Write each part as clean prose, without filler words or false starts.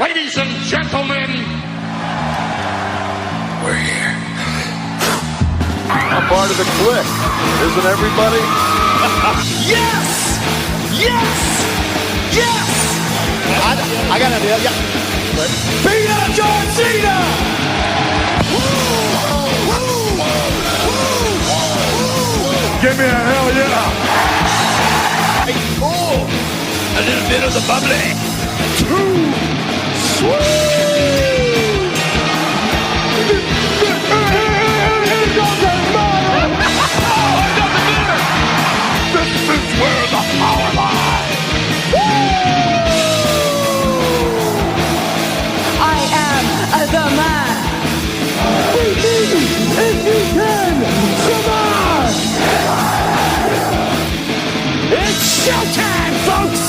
Ladies and gentlemen, we're here. I'm part of the Kliq, isn't everybody? Yes! Yes! Yes! I got an idea, yeah. Beat up John Cena! Give me a hell yeah! Oh, a little bit of the bubbly. Too sweet! Here goes the mother! This is where the power lies! I am the man. Beat me if you can! Survive! It's showtime, folks!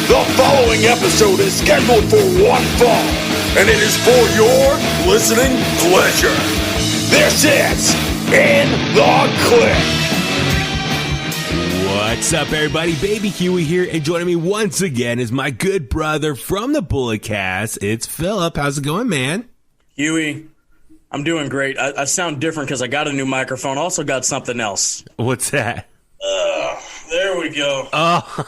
The following episode is scheduled for one fall, and it is for your listening pleasure. This is In The Kliq. What's up, everybody? Baby Huey here, and joining me once again is my good brother from the Bullet Cast. It's Philip. How's it going, man? Huey, I'm doing great. I sound different because I got a new microphone. Also got something else. What's that? There we go. Oh,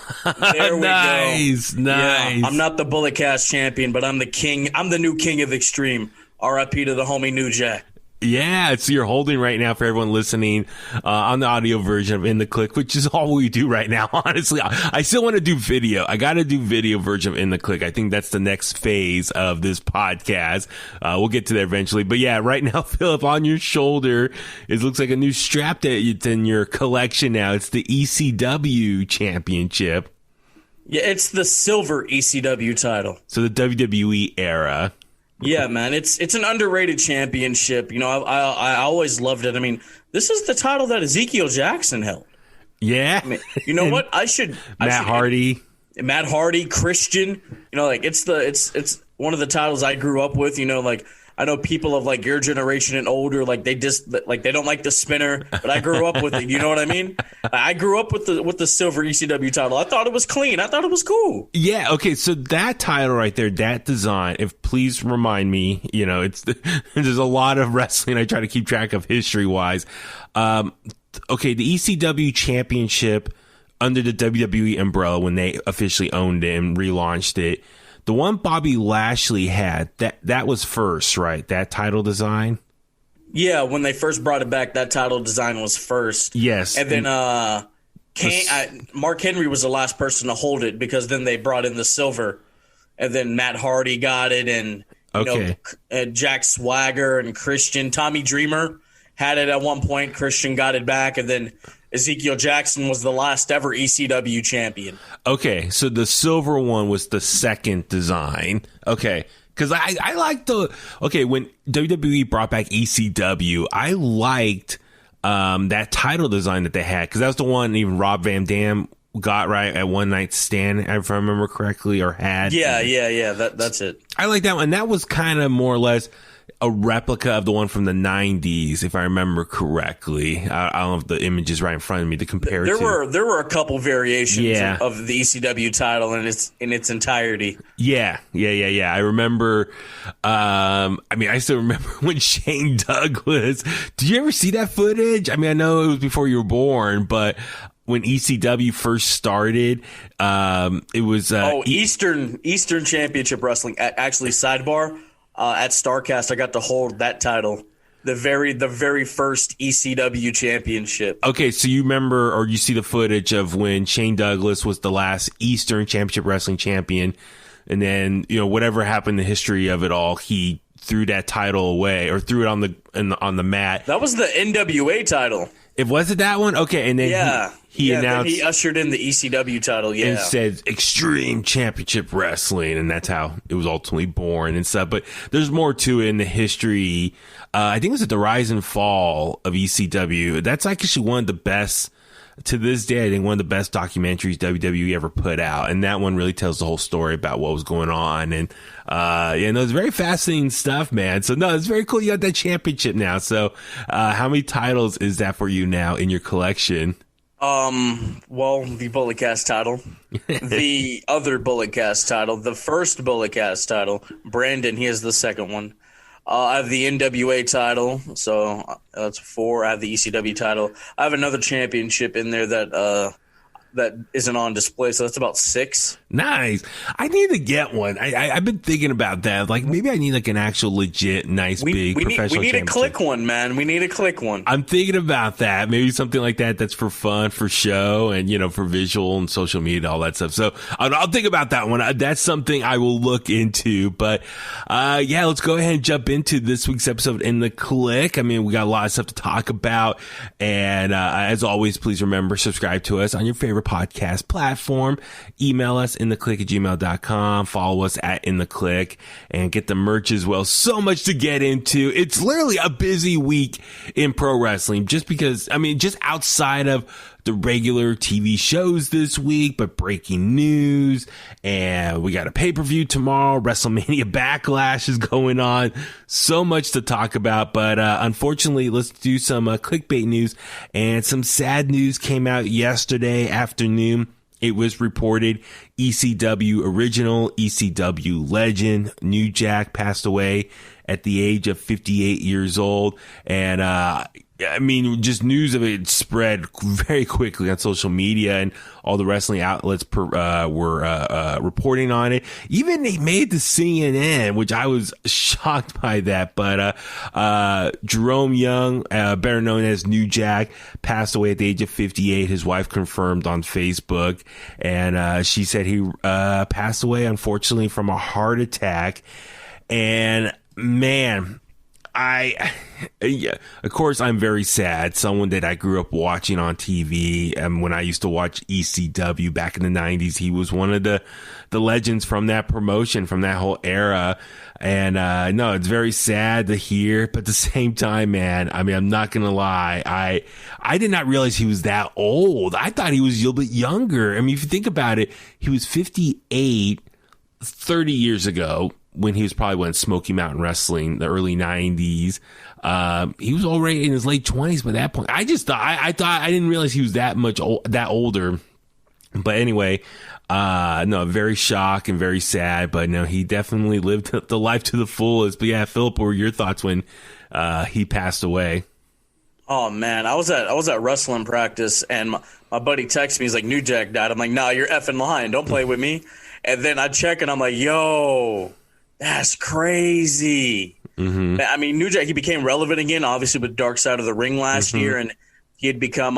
There we nice, go. nice. Yeah, I'm not the Bullet Cast champion, but I'm the king. I'm the new king of Extreme. R.I.P. to the homie New Jack. Yeah, so you're holding right now for everyone listening on the audio version of In The Kliq, which is all we do right now, honestly. I still want to do video. I got to do video version of In The Kliq. I think that's the next phase of this podcast. We'll get to that eventually. But yeah, right now, Philip, on your shoulder, it looks like a new strap that it's in your collection now. It's the ECW Championship. Yeah, it's the silver ECW title. So the WWE era. Yeah, man, it's an underrated championship. You know, I always loved it. I mean, this is the title that Ezekiel Jackson held. Yeah. I mean, you know what? Matt Hardy, Christian. You know, like it's one of the titles I grew up with. You know, like I know people of like your generation and older, like they don't like the spinner, but I grew up with it. You know what I mean? I grew up with the silver ECW title. I thought it was clean. I thought it was cool. Yeah. Okay. So that title right there, that design, please remind me, you know, there's a lot of wrestling I try to keep track of history wise. Okay. The ECW championship under the WWE umbrella when they officially owned it and relaunched it. The one Bobby Lashley had, that was first, right? That title design? Yeah, when they first brought it back, that title design was first. Yes. And then Mark Henry was the last person to hold it because then they brought in the silver. And then Matt Hardy got it, and Jack Swagger and Christian. Tommy Dreamer had it at one point. Christian got it back, and then Ezekiel Jackson was the last ever ECW champion. Okay, so the silver one was the second design. Okay, because I liked when WWE brought back ECW, I liked that title design that they had, because that was the one even Rob Van Dam got right at One Night Stand, if I remember correctly, or had. Yeah. That's it. I like that one. That was kind of more or less a replica of the one from the 90s, if I remember correctly. I don't know if the image is right in front of me to compare it to. There were a couple variations of the ECW title in its entirety. Yeah. I remember. I still remember when Shane Douglas. Did you ever see that footage? I mean, I know it was before you were born, but when ECW first started, it was Eastern Championship Wrestling. Actually, sidebar. At StarCast, I got to hold that title, the very first ECW championship. Okay, so you remember, or you see the footage of when Shane Douglas was the last Eastern Championship Wrestling champion, and then, you know, whatever happened in the history of it all, he threw that title away, or threw it on the mat. That was the NWA title. Was it that one? Okay, and then he announced, then he ushered in the ECW title, and said Extreme Championship Wrestling, and that's how it was ultimately born and stuff. But there's more to it in the history. I think it was at the rise and fall of ECW. That's actually one of the best, to this day, I think one of the best documentaries WWE ever put out, and that one really tells the whole story about what was going on. And it's very fascinating stuff, man. So no, it's very cool you got that championship now. So how many titles is that for you now in your collection? Well, the Bullet Cast title, the other Bullet Cast title, the first Bullet Cast title, Brandon, he has the second one. I have the NWA title, so that's 4. I have the ECW title. I have another championship in there that isn't on display, so that's about 6. Nice. I need to get one. I've been thinking about that. Like, maybe I need like an actual legit, nice, big professional We need a championship. Kliq one, man. We need a Kliq one. I'm thinking about that. Maybe something like that that's for fun, for show, and, for visual and social media, all that stuff. So I'll think about that one. That's something I will look into. But, let's go ahead and jump into this week's episode in the Kliq. I mean, we got a lot of stuff to talk about. And, as always, please remember, subscribe to us on your favorite podcast platform. Email us inthetliq@gmail.com. Follow us at In The Kliq and get the merch as well. So much to get into. It's literally a busy week in pro wrestling just because, just outside of the regular TV shows this week, but breaking news, and we got a pay-per-view tomorrow. WrestleMania Backlash is going on. So much to talk about, but unfortunately, let's do some clickbait news. And some sad news came out yesterday afternoon. It was reported ECW original, ECW legend, New Jack passed away at the age of 58 years old. And, just news of it spread very quickly on social media, and all the wrestling outlets were reporting on it. Even they made the CNN, which I was shocked by that. But Jerome Young, better known as New Jack, passed away at the age of 58. His wife confirmed on Facebook, and she said he passed away, unfortunately, from a heart attack. And man, of course, I'm very sad. Someone that I grew up watching on TV, and when I used to watch ECW back in the 90s, he was one of the legends from that promotion, from that whole era. And no, it's very sad to hear, but at the same time, man, I'm not gonna lie, I did not realize he was that old. I thought he was a little bit younger. If you think about it, he was 58 30 years ago, when he was probably Smoky Mountain Wrestling, the early 90s. He was already in his late 20s by that point. I just thought, I didn't realize he was that older. But anyway, no, very shocked and very sad. But no, he definitely lived the life to the fullest. But yeah, Philip, what were your thoughts when he passed away? Oh man, I was at wrestling practice, and my buddy texted me. He's like, New Jack died. I'm like, nah, you're effing lying. Don't play with me. And then I check, and I'm like, yo, that's crazy. Mm-hmm. New Jack, he became relevant again, obviously, with Dark Side of the Ring last year, and he had become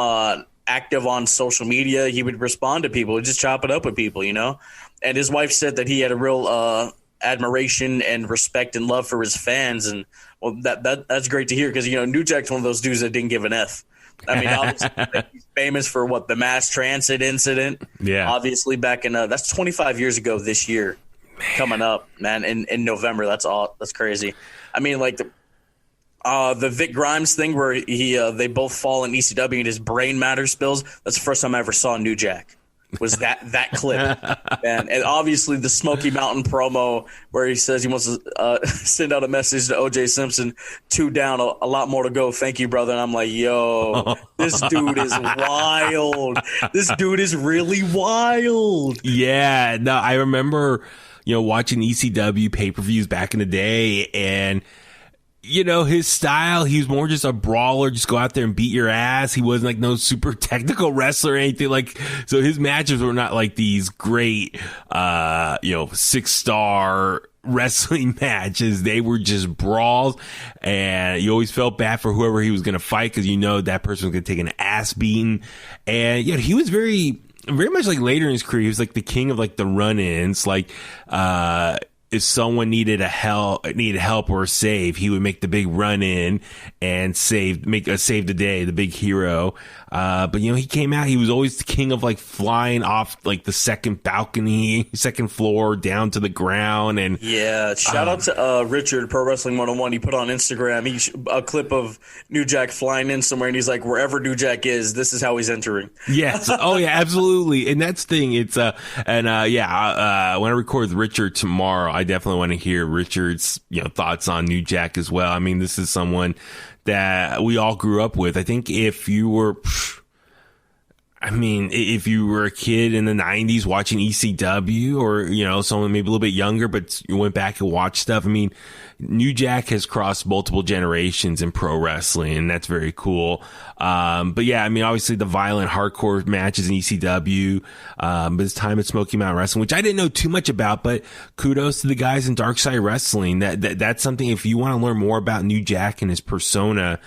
active on social media. He would respond to people, just chop it up with people, And his wife said that he had a real admiration and respect and love for his fans, and well, that's great to hear, because New Jack's one of those dudes that didn't give an F. Obviously, he's famous for the mass transit incident. Yeah, obviously back in that's 25 years ago this year. Coming up, man, in November. That's crazy. The Vic Grimes thing where they both fall in ECW and his brain matter spills. That's the first time I ever saw New Jack. Was that clip, man? And obviously the Smoky Mountain promo where he says he wants to send out a message to OJ Simpson, 2 down, a lot more to go. Thank you, brother. And I'm like, yo, this dude is wild. This dude is really wild. Yeah, no, I remember, watching ECW pay-per-views back in the day, and his style, he was more just a brawler, just go out there and beat your ass. He wasn't like no super technical wrestler or anything so his matches were not like these great, 6-star wrestling matches. They were just brawls, and you always felt bad for whoever he was going to fight, because that person was going to take an ass beating. And he was very much later in his career, he was the king of the run-ins. If someone needed help or a save, he would make the big run in and save the day, the big hero. But he came out, he was always the king of flying off the second balcony, second floor down to the ground. And yeah, shout out to Richard, Pro Wrestling 101. He put on Instagram a clip of New Jack flying in somewhere, and he's like, wherever New Jack is, this is how he's entering. Yes. Oh yeah, absolutely. And that's the thing. It's when I record with Richard tomorrow, I definitely want to hear Richard's thoughts on New Jack as well. This is someone that we all grew up with. I think if you were, I mean, if you were a kid in the 90s watching ECW, or, you know, someone maybe a little bit younger, but you went back and watched stuff, I mean, New Jack has crossed multiple generations in pro wrestling, and that's very cool. But yeah, I mean, obviously the violent hardcore matches in ECW, but his time at Smoky Mountain Wrestling, which I didn't know too much about, but kudos to the guys in Dark Side Wrestling. That's something, if you want to learn more about New Jack and his persona,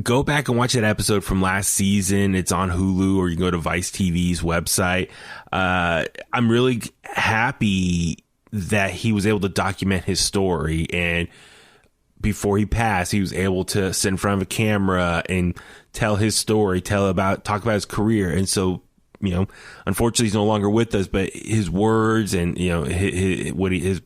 go back and watch that episode from last season. It's on Hulu, or you can go to Vice TV's website. I'm really happy that he was able to document his story, and before he passed, he was able to sit in front of a camera and tell his story, talk about his career. And so, you know, unfortunately he's no longer with us, but his words and, you know, his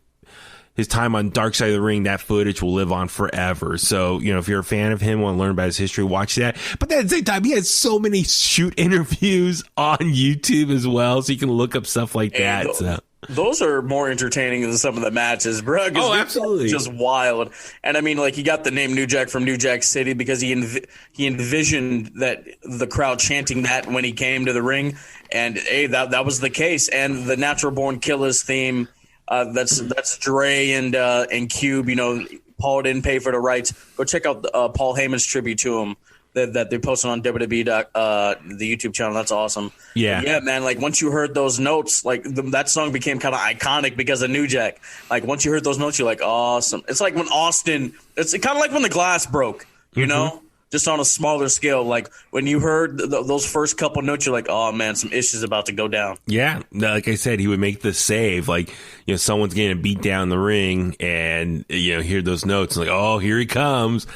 time on Dark Side of the Ring, that footage will live on forever. So, you know, if you're a fan of him, want to learn about his history, watch that. But at the same time, he has so many shoot interviews on YouTube as well, so you can look up stuff like that. So those are more entertaining than some of the matches, bro. Oh, absolutely. Just wild. And I mean, like, he got the name New Jack from New Jack City because he envisioned that the crowd chanting that when he came to the ring. And hey, that was the case. And the Natural Born Killers theme, that's Dre and Cube. You know, Paul didn't pay for the rights. Go check out Paul Heyman's tribute to him that they posted on WWE, the YouTube channel. That's awesome. Yeah, man. Like, once you heard those notes, like that song became kind of iconic because of New Jack. Like, once you heard those notes, you're like, awesome. It's like when Austin. It's kind of like when the glass broke. You know. Just on a smaller scale, like when you heard those first couple notes, you're like, oh man, some issues about to go down. Yeah, like I said, he would make the save. Like, you know, someone's getting beat down in the ring, and, you know, hear those notes, like, oh, here he comes.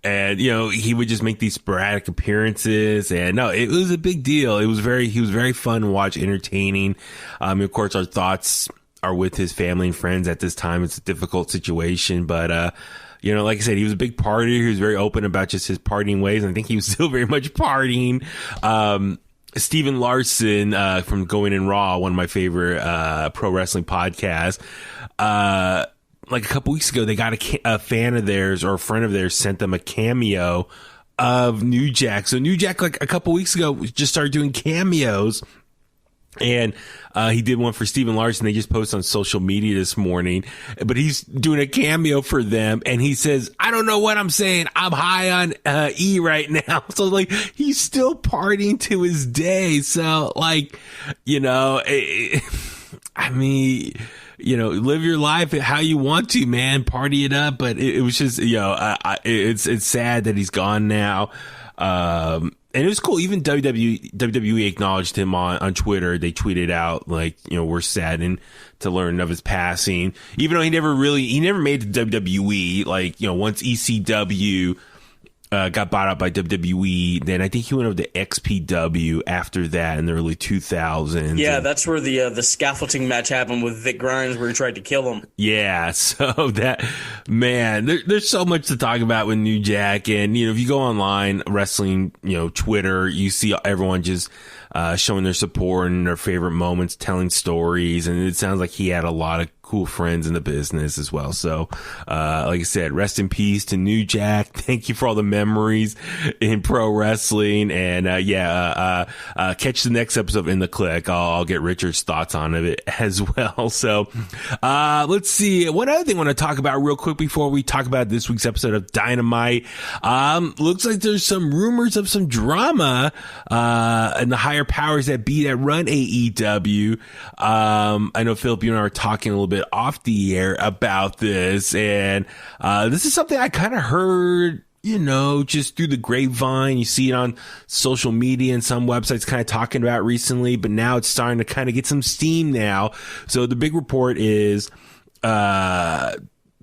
And, you know, he would just make these sporadic appearances, and no, it was a big deal. He was very fun to watch, entertaining. Of course, our thoughts are with his family and friends at this time. It's a difficult situation, but you know, like I said, he was a big partier. He was very open about just his partying ways, and I think he was still very much partying. Steven Larson from Going In Raw, one of my favorite pro wrestling podcasts, like a couple weeks ago, they got a fan of theirs, or a friend of theirs sent them a cameo of New Jack. So New Jack, like a couple weeks ago, just started doing cameos. And he did one for Steven Larson. They just posted on social media this morning, but he's doing a cameo for them, and he says, I don't know what I'm saying. I'm high on E right now. So, like, he's still partying to his day. So, like, you know, I mean, you know, live your life how you want to, man. Party it up. But it was just, you know, it's sad that he's gone now. And it was cool. Even WWE acknowledged him on Twitter. They tweeted out, like, you know, we're saddened to learn of his passing. Even though he never made the WWE. Like, you know, once ECW got bought out by WWE, then I think he went over to XPW after that in the early 2000s. Yeah, that's where the scaffolding match happened with Vic Grimes, where he tried to kill him. Yeah, so that, man, there's so much to talk about with New Jack. And, you know, if you go online, wrestling, you know, Twitter, you see everyone just showing their support and their favorite moments, telling stories. And it sounds like he had a lot of cool friends in the business as well. So, like I said, rest in peace to New Jack. Thank you for all the memories in pro wrestling. And, catch the next episode of In The Kliq. I'll get Richard's thoughts on it as well. So, let's see. One other thing I want to talk about real quick before we talk about this week's episode of Dynamite. Looks like there's some rumors of some drama, and the higher powers that be that run AEW. I know Philip, you and I were talking a little bit off the air about this, and this is something I kind of heard, you know, just through the grapevine. You see it on social media and some websites kind of talking about recently, but now it's starting to kind of get some steam now. So the big report is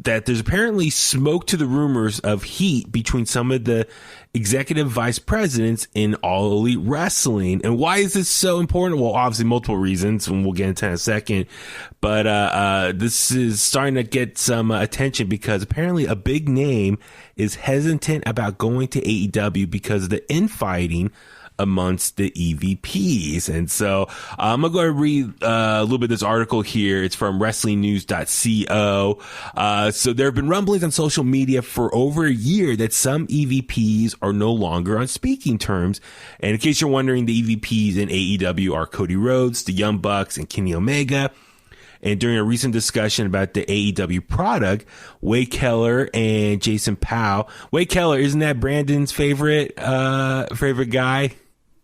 that there's apparently smoke to the rumors of heat between some of the executive vice presidents in All Elite Wrestling. And why is this so important? Well, obviously multiple reasons, and we'll get into that in a second. But this is starting to get some attention because apparently a big name is hesitant about going to AEW because of the infighting amongst the EVPs. And so I'm going to go ahead and read a little bit of this article here. It's from wrestlingnews.co. So there have been rumblings on social media for over a year that some EVPs are no longer on speaking terms. And in case you're wondering, the EVPs in AEW are Cody Rhodes, the Young Bucks, and Kenny Omega. And during a recent discussion about the AEW product, Wade Keller and Jason Powell. Wade Keller, isn't that Brandon's favorite guy?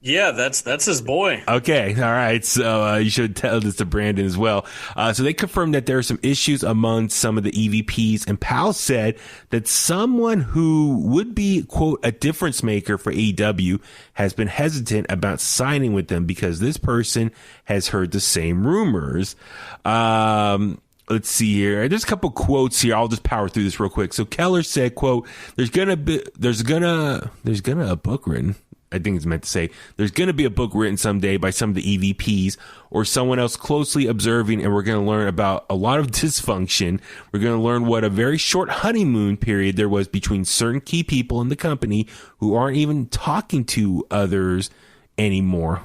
Yeah, that's his boy. Okay, all right. So you should tell this to Brandon as well. So they confirmed that there are some issues among some of the EVPs, and Powell said that someone who would be, quote, a difference maker for AEW has been hesitant about signing with them because this person has heard the same rumors. Let's see here. There's a couple quotes here. I'll just power through this real quick. So Keller said, quote, there's gonna a book written. I think it's meant to say there's going to be a book written someday by some of the EVPs or someone else closely observing, and we're going to learn about a lot of dysfunction. We're going to learn what a very short honeymoon period there was between certain key people in the company who aren't even talking to others anymore.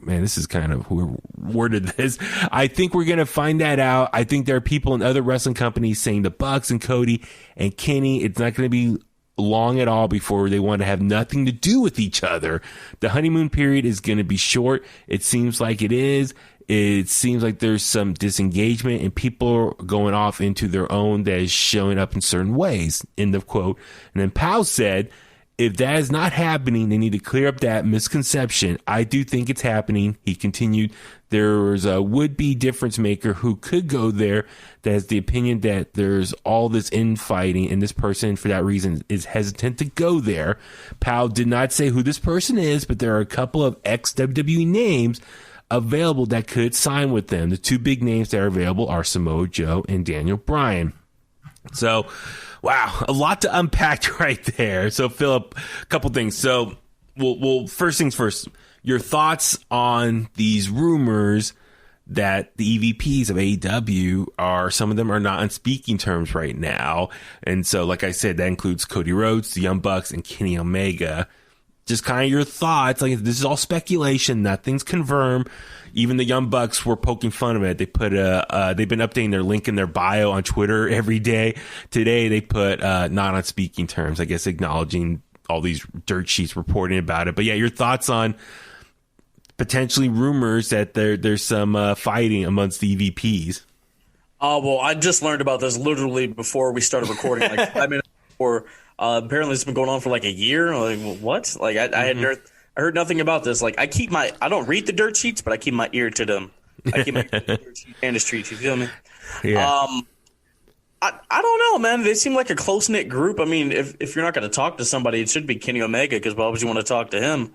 This is kind of whoever worded this. I think we're going to find that out. I think there are people in other wrestling companies saying the Bucks and Cody and Kenny, it's not going to be long at all before they want to have nothing to do with each other. The honeymoon period is going to be short. It seems like it is. It seems like there's some disengagement and people are going off into their own that is showing up in certain ways. End of quote. And then Powell said, if that is not happening, they need to clear up that misconception. I do think it's happening. He continued, there's a would-be difference maker who could go there that has the opinion that there's all this infighting, and this person, for that reason, is hesitant to go there. Powell did not say who this person is, but there are a couple of ex-WWE names available that could sign with them. The two big names that are available are Samoa Joe and Daniel Bryan. So, wow, a lot to unpack right there. So, Philip, a couple things. So, we'll first things first, your thoughts on these rumors that the EVPs of AEW some of them are not on speaking terms right now. And so, like I said, that includes Cody Rhodes, the Young Bucks, and Kenny Omega. Just kind of your thoughts. Like, this is all speculation. Nothing's confirmed. Even the Young Bucks were poking fun of it. They put they've been updating their link in their bio on Twitter every day. Today they put not on speaking terms, I guess, acknowledging all these dirt sheets reporting about it. But yeah, your thoughts on potentially rumors that there's some fighting amongst the EVPs. Well, I just learned about this literally before we started recording, like 5 minutes before. Apparently it's been going on for like a year. Like, what? Like, I heard nothing about this. Like, I don't read the dirt sheets, but I keep my ear to them. I keep my ear to the dirt sheets and the streets. You feel me? Yeah. I don't know, man. They seem like a close-knit group. I mean, if you're not going to talk to somebody, it should be Kenny Omega, because why would you want to talk to him?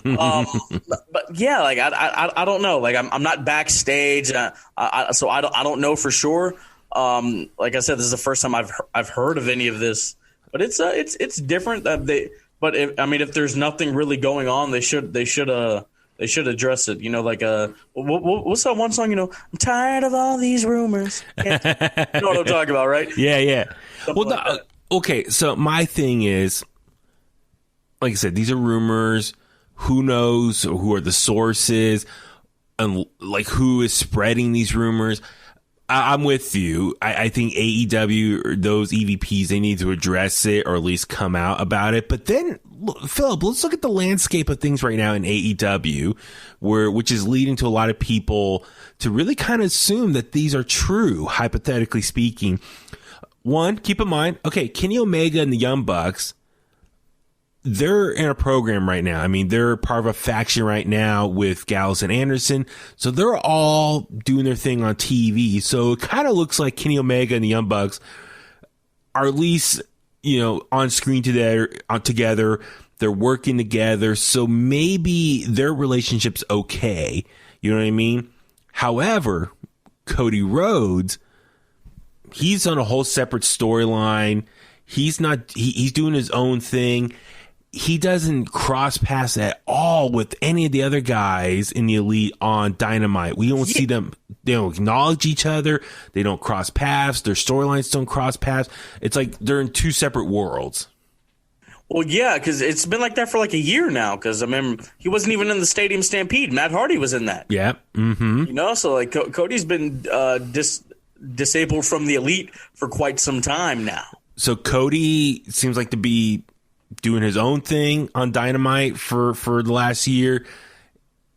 But yeah, like, I don't know. Like, I'm not backstage, so I don't know for sure. Like I said, this is the first time I've heard of any of this, but it's different. But if there's nothing really going on, they should address it. You know, like what's that one song? You know, I'm tired of all these rumors. You know what I'm talking about, right? Yeah. Okay. So my thing is, like I said, these are rumors. Who knows who are the sources, and like who is spreading these rumors? I'm with you. I think AEW or those EVPs, they need to address it or at least come out about it. But then, Philip, let's look at the landscape of things right now in AEW, which is leading to a lot of people to really kind of assume that these are true, hypothetically speaking. One, keep in mind, okay, Kenny Omega and the Young Bucks, they're in a program right now. I mean, they're part of a faction right now with Gallows and Anderson. So they're all doing their thing on TV. So it kind of looks like Kenny Omega and the Young Bucks are at least, on screen together. They're working together. So maybe their relationship's okay. You know what I mean? However, Cody Rhodes, he's on a whole separate storyline. He's doing his own thing. He doesn't cross paths at all with any of the other guys in the Elite on Dynamite. We don't see them. They don't acknowledge each other. They don't cross paths. Their storylines don't cross paths. It's like they're in two separate worlds. Well, yeah, because it's been like that for like a year now. Because I mean, he wasn't even in the Stadium Stampede. Matt Hardy was in that. Yeah. Mm-hmm. You know, so like Cody's been disabled from the Elite for quite some time now. So Cody seems like to be doing his own thing on Dynamite for the last year.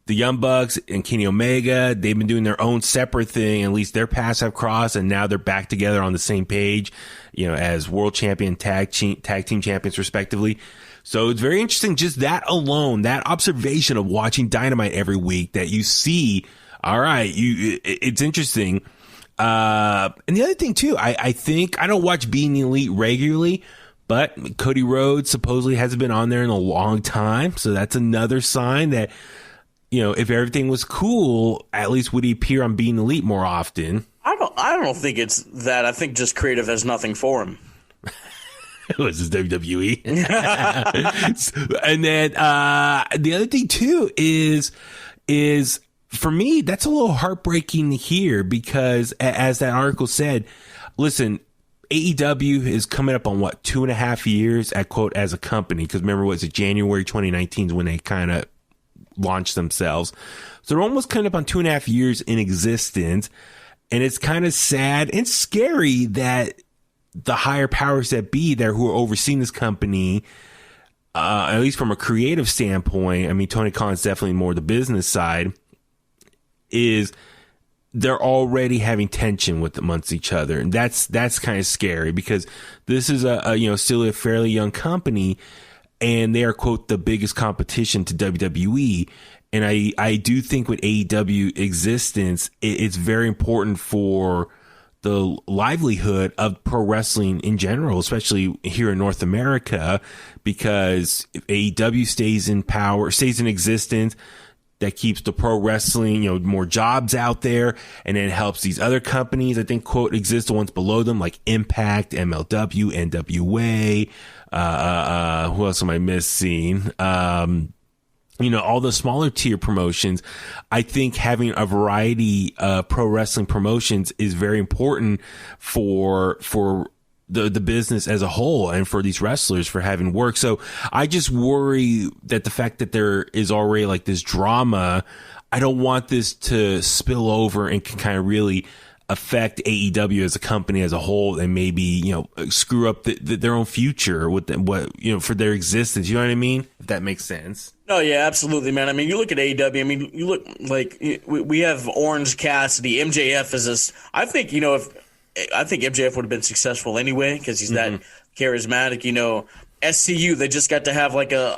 The Young Bucks and Kenny Omega, they've been doing their own separate thing. At least their paths have crossed, and now they're back together on the same page, you know, as world champion, tag team champions, respectively. So it's very interesting. Just that alone, that observation of watching Dynamite every week, that you see, all right, it's interesting. And the other thing too, I think I don't watch Being the Elite regularly, but Cody Rhodes supposedly hasn't been on there in a long time. So that's another sign that, you know, if everything was cool, at least would he appear on Being Elite more often? I don't think it's that. I think just creative has nothing for him. Was this WWE? And then the other thing too is for me, that's a little heartbreaking to hear, because as that article said, listen, AEW is coming up on 2.5 years at quote as a company, because remember, was it January 2019 is when they kind of launched themselves. So they're almost coming up on 2.5 years in existence. And it's kind of sad and scary that the higher powers that be there who are overseeing this company, at least from a creative standpoint, I mean, Tony Khan's definitely more the business side, is they're already having tension amongst each other. And that's kind of scary, because this is still a fairly young company, and they are, quote, the biggest competition to WWE. And I do think with AEW existence, it's very important for the livelihood of pro wrestling in general, especially here in North America, because if AEW stays in existence, that keeps the pro wrestling, more jobs out there, and then it helps these other companies, I think, quote, exist, the ones below them, like Impact, MLW, NWA, who else am I missing? All the smaller tier promotions. I think having a variety of pro wrestling promotions is very important for the business as a whole, and for these wrestlers for having work. So I just worry that the fact that there is already like this drama, I don't want this to spill over and can kind of really affect AEW as a company as a whole, and maybe, screw up their own future with for their existence. You know what I mean? If that makes sense. Oh yeah, absolutely, man. I mean, you look at AEW. I mean, you look like we have Orange Cassidy. MJF is this. I think MJF would have been successful anyway, because he's that charismatic. SCU, they just got to have like a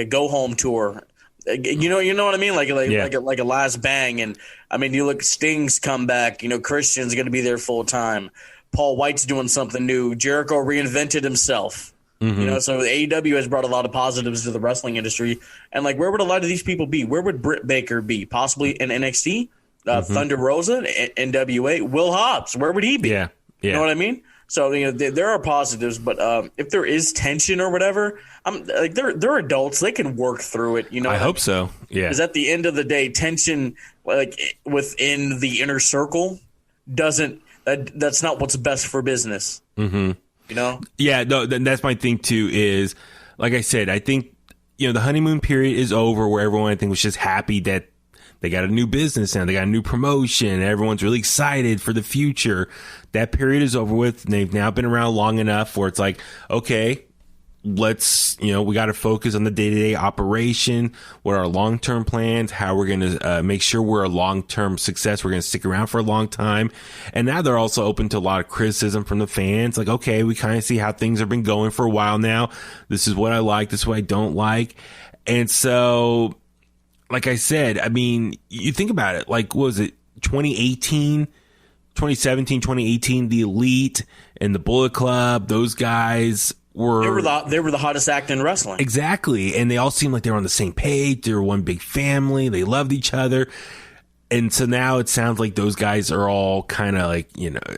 go home tour. You know what I mean? Like a last bang. And I mean, you look, Sting's come back. Christian's going to be there full time. Paul White's doing something new. Jericho reinvented himself. So AEW has brought a lot of positives to the wrestling industry. And like, where would a lot of these people be? Where would Britt Baker be? Possibly in NXT, Thunder Rosa, NWA, Will Hobbs. Where would he be? Yeah. You know what I mean? So there are positives, but if there is tension or whatever, they're adults. They can work through it. I hope so. Yeah. Because at the end of the day, tension like within the inner circle that's not what's best for business. Mm-hmm. Yeah. No, that's my thing too. Is like I said, I think the honeymoon period is over, where everyone, I think, was just happy that they got a new business now. They got a new promotion. Everyone's really excited for the future. That period is over with. And they've now been around long enough where it's like, okay, let's, we got to focus on the day-to-day operation. What are our long-term plans? How we're going to make sure we're a long-term success. We're going to stick around for a long time. And now they're also open to a lot of criticism from the fans. Like, okay, we kind of see how things have been going for a while now. This is what I like. This is what I don't like. And so, like I said, I mean, you think about it, like, what was it, 2017, 2018, the Elite and the Bullet Club, those guys were they were the hottest act in wrestling. Exactly. And they all seemed like they were on the same page. They were one big family. They loved each other. And so now it sounds like those guys are all kind of like,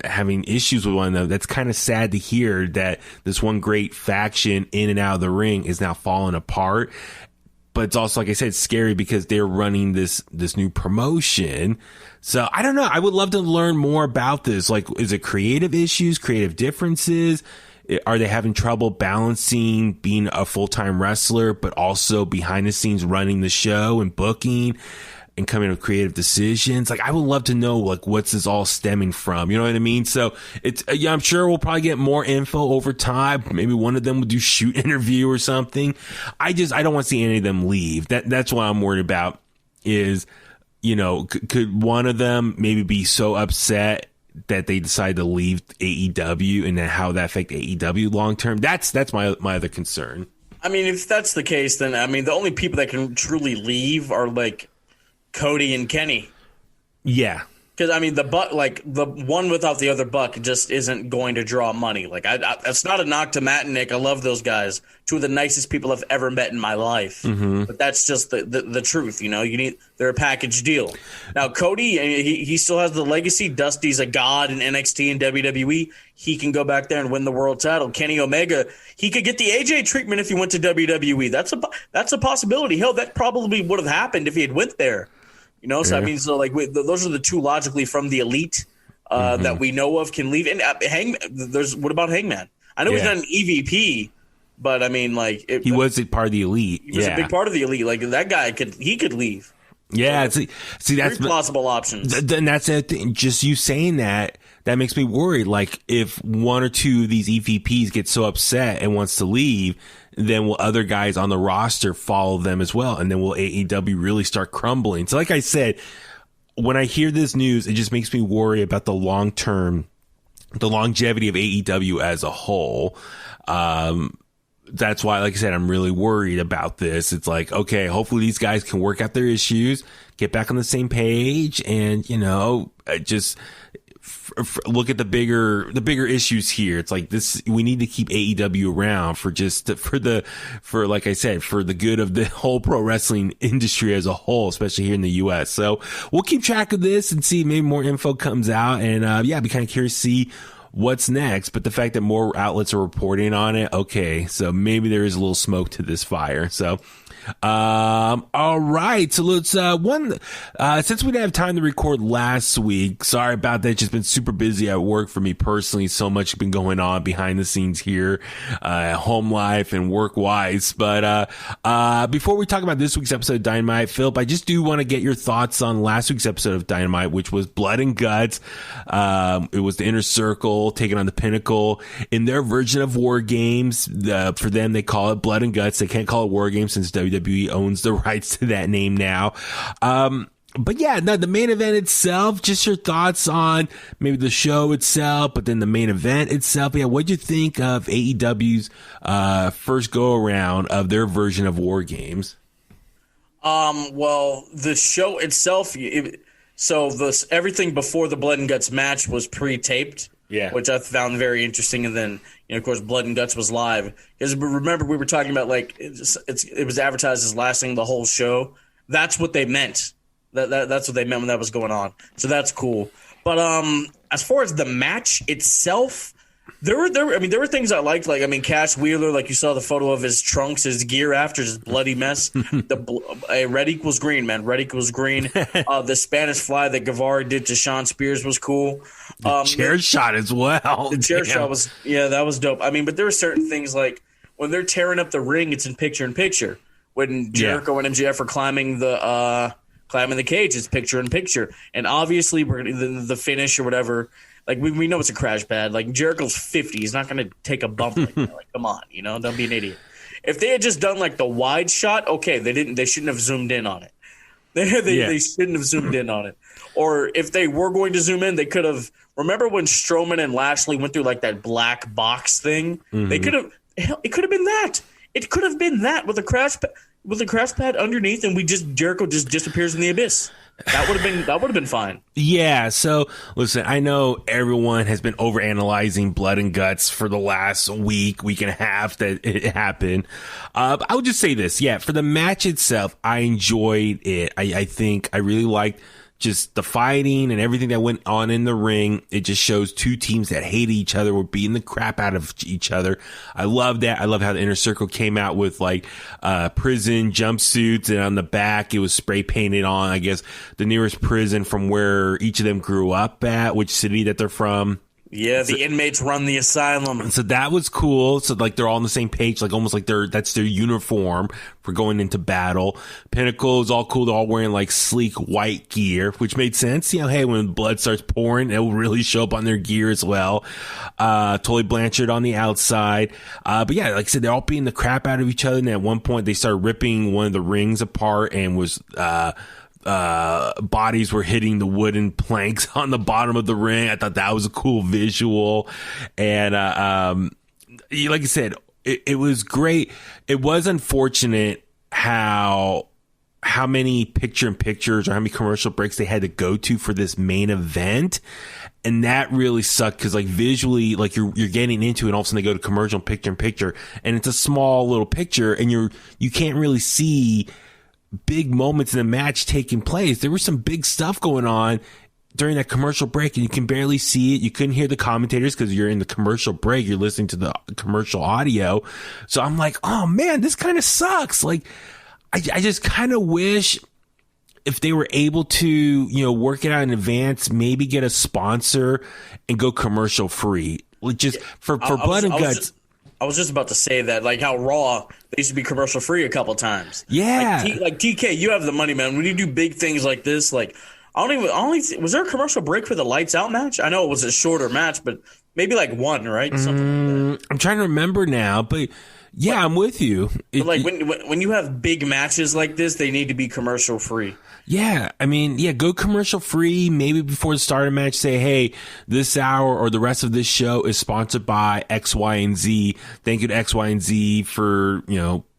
having issues with one another. That's kind of sad to hear, that this one great faction in and out of the ring is now falling apart. But it's also, like I said, scary because they're running this new promotion. So I don't know. I would love to learn more about this. Like, is it creative issues, creative differences? Are they having trouble balancing being a full-time wrestler, but also behind the scenes running the show and booking and coming up with creative decisions? Like, I would love to know, like, what's this all stemming from? You know what I mean? So I'm sure we'll probably get more info over time. Maybe one of them will do shoot interview or something. I don't want to see any of them leave. That's what I'm worried about is, could one of them maybe be so upset that they decide to leave AEW, and then how that affect AEW long term? That's my other concern. I mean, if that's the case, then the only people that can truly leave are like Cody and Kenny. Yeah. Because the one without the other buck just isn't going to draw money. Like, that's not a knock to Matt and Nick. I love those guys. Two of the nicest people I've ever met in my life. Mm-hmm. But that's just the truth. They're a package deal. Now Cody, he still has the legacy. Dusty's a god in NXT and WWE. He can go back there and win the world title. Kenny Omega, he could get the AJ treatment if he went to WWE. That's a possibility. Hell, that probably would have happened if he had went there. Those are the two logically from the elite that we know of can leave. And what about Hangman? I know he's not an EVP, but he was a part of the elite. He was a big part of the elite. Like, that guy could leave. Yeah, so, see that's plausible options. Then that's it. Just you saying that makes me worried. Like, if one or two of these EVPs get so upset and wants to leave, then will other guys on the roster follow them as well? And then will AEW really start crumbling? So like I said, when I hear this news, it just makes me worry about the longevity of AEW as a whole. That's why, like I said, I'm really worried about this. It's like, okay, hopefully these guys can work out their issues, get back on the same page, and, just look at the bigger issues here. It's like this, we need to keep AEW around for like I said, for the good of the whole pro wrestling industry as a whole, especially here in the US. So we'll keep track of this and see, maybe more info comes out, and I'd be kind of curious to see what's next. But the fact that more outlets are reporting on it, okay, so maybe there is a little smoke to this fire. So all right, so let's since we didn't have time to record last week, sorry about that. It's just been super busy at work for me personally. So much been going on behind the scenes here, home life and work wise. But before we talk about this week's episode of Dynamite, Philip, I just do want to get your thoughts on last week's episode of Dynamite, which was Blood and Guts. It was the Inner Circle taking on the Pinnacle in their version of War Games. For them, they call it Blood and Guts. They can't call it War Games since WWE owns the rights to that name now. But yeah, no, the main event itself, just your thoughts on maybe the show itself, but then the main event itself. Yeah, what'd you think of AEW's first go around of their version of War Games? Well, the show itself, everything before the Blood and Guts match was pre-taped. Yeah, which I found very interesting. And then, of course, Blood and Guts was live. Because remember, we were talking about, like, it was advertised as lasting the whole show. That's what they meant. That's what they meant when that was going on. So that's cool. But as far as the match itself, there were things I liked. Like, Cash Wheeler, like, you saw the photo of his trunks, his gear after his bloody mess. Red equals green, man. Red equals green. The Spanish fly that Guevara did to Sean Spears was cool. Chair shot as well. The chair shot was, that was dope. But there were certain things, like when they're tearing up the ring, it's in picture. When Jericho and MJF are climbing the cage, it's picture. And obviously, the finish or whatever. Like, we know it's a crash pad. Like, Jericho's 50. He's not going to take a bump like that. Like, come on, don't be an idiot. If they had just done, like, the wide shot, okay, they shouldn't have zoomed in on it. They shouldn't have zoomed in on it. Or if they were going to zoom in, they could have – remember when Strowman and Lashley went through, like, that black box thing? Mm-hmm. They could have – it could have been that. It could have been that with a crash pad underneath, and Jericho just disappears in the abyss. That would have been fine. Yeah. So listen, I know everyone has been overanalyzing Blood and Guts for the last week and a half that it happened. I would just say this. Yeah. For the match itself, I enjoyed it. I think I really liked just the fighting and everything that went on in the ring. It just shows two teams that hated each other, were beating the crap out of each other. I love that. I love how the Inner Circle came out with like prison jumpsuits, and on the back it was spray painted on, I guess, the nearest prison from where each of them grew up at, which city that they're from. Yeah, the inmates run the asylum. So that was cool. So like they're all on the same page, like almost like that's their uniform for going into battle. Pinnacle is all cool. They're all wearing like sleek white gear, which made sense. You know, hey, when blood starts pouring, it will really show up on their gear as well. Tully Blanchard on the outside. But yeah, like I said, they're all beating the crap out of each other. And at one point they started ripping one of the rings apart and was, bodies were hitting the wooden planks on the bottom of the ring. I thought that was a cool visual. And, like I said, it was great. It was unfortunate how many picture-in-pictures or how many commercial breaks they had to go to for this main event. And that really sucked because like visually, like you're getting into it and all of a sudden they go to commercial picture-in-picture and it's a small little picture and you can't really see big moments in the match taking place. There was some big stuff going on during that commercial break and you can barely see it. You couldn't hear the commentators because you're in the commercial break. You're listening to the commercial audio. So I'm like, oh man, this kind of sucks. Like, I just kind of wish if they were able to, you know, work it out in advance, maybe get a sponsor and go commercial free. Like just for blood and guts. I was just about to say that, like how Raw, they used to be commercial free a couple times. Yeah. Like TK, you have the money, man. When you do big things like this, like was there a commercial break for the Lights Out match? I know it was a shorter match, but maybe like one, right? Something like that. I'm trying to remember now, but yeah, I'm with you. But like when you have big matches like this, they need to be commercial free. Yeah, I mean, yeah, go commercial free. Maybe before the start of the match, say, hey, this hour or the rest of this show is sponsored by X, Y, and Z. Thank you to X, Y, and Z for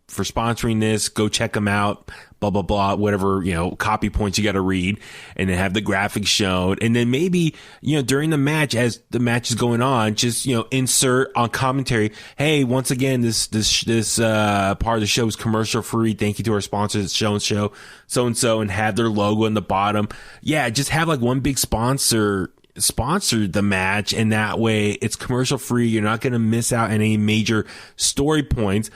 sponsoring this. Go check them out. Blah, blah, blah, whatever, copy points you got to read, and then have the graphics shown. And then maybe, during the match, as the match is going on, just, insert on commentary, hey, once again, this part of the show is commercial free. Thank you to our sponsors, so-and-so, and have their logo in the bottom. Yeah, just have like one big sponsor the match, and that way it's commercial free. You're not going to miss out on any major story points.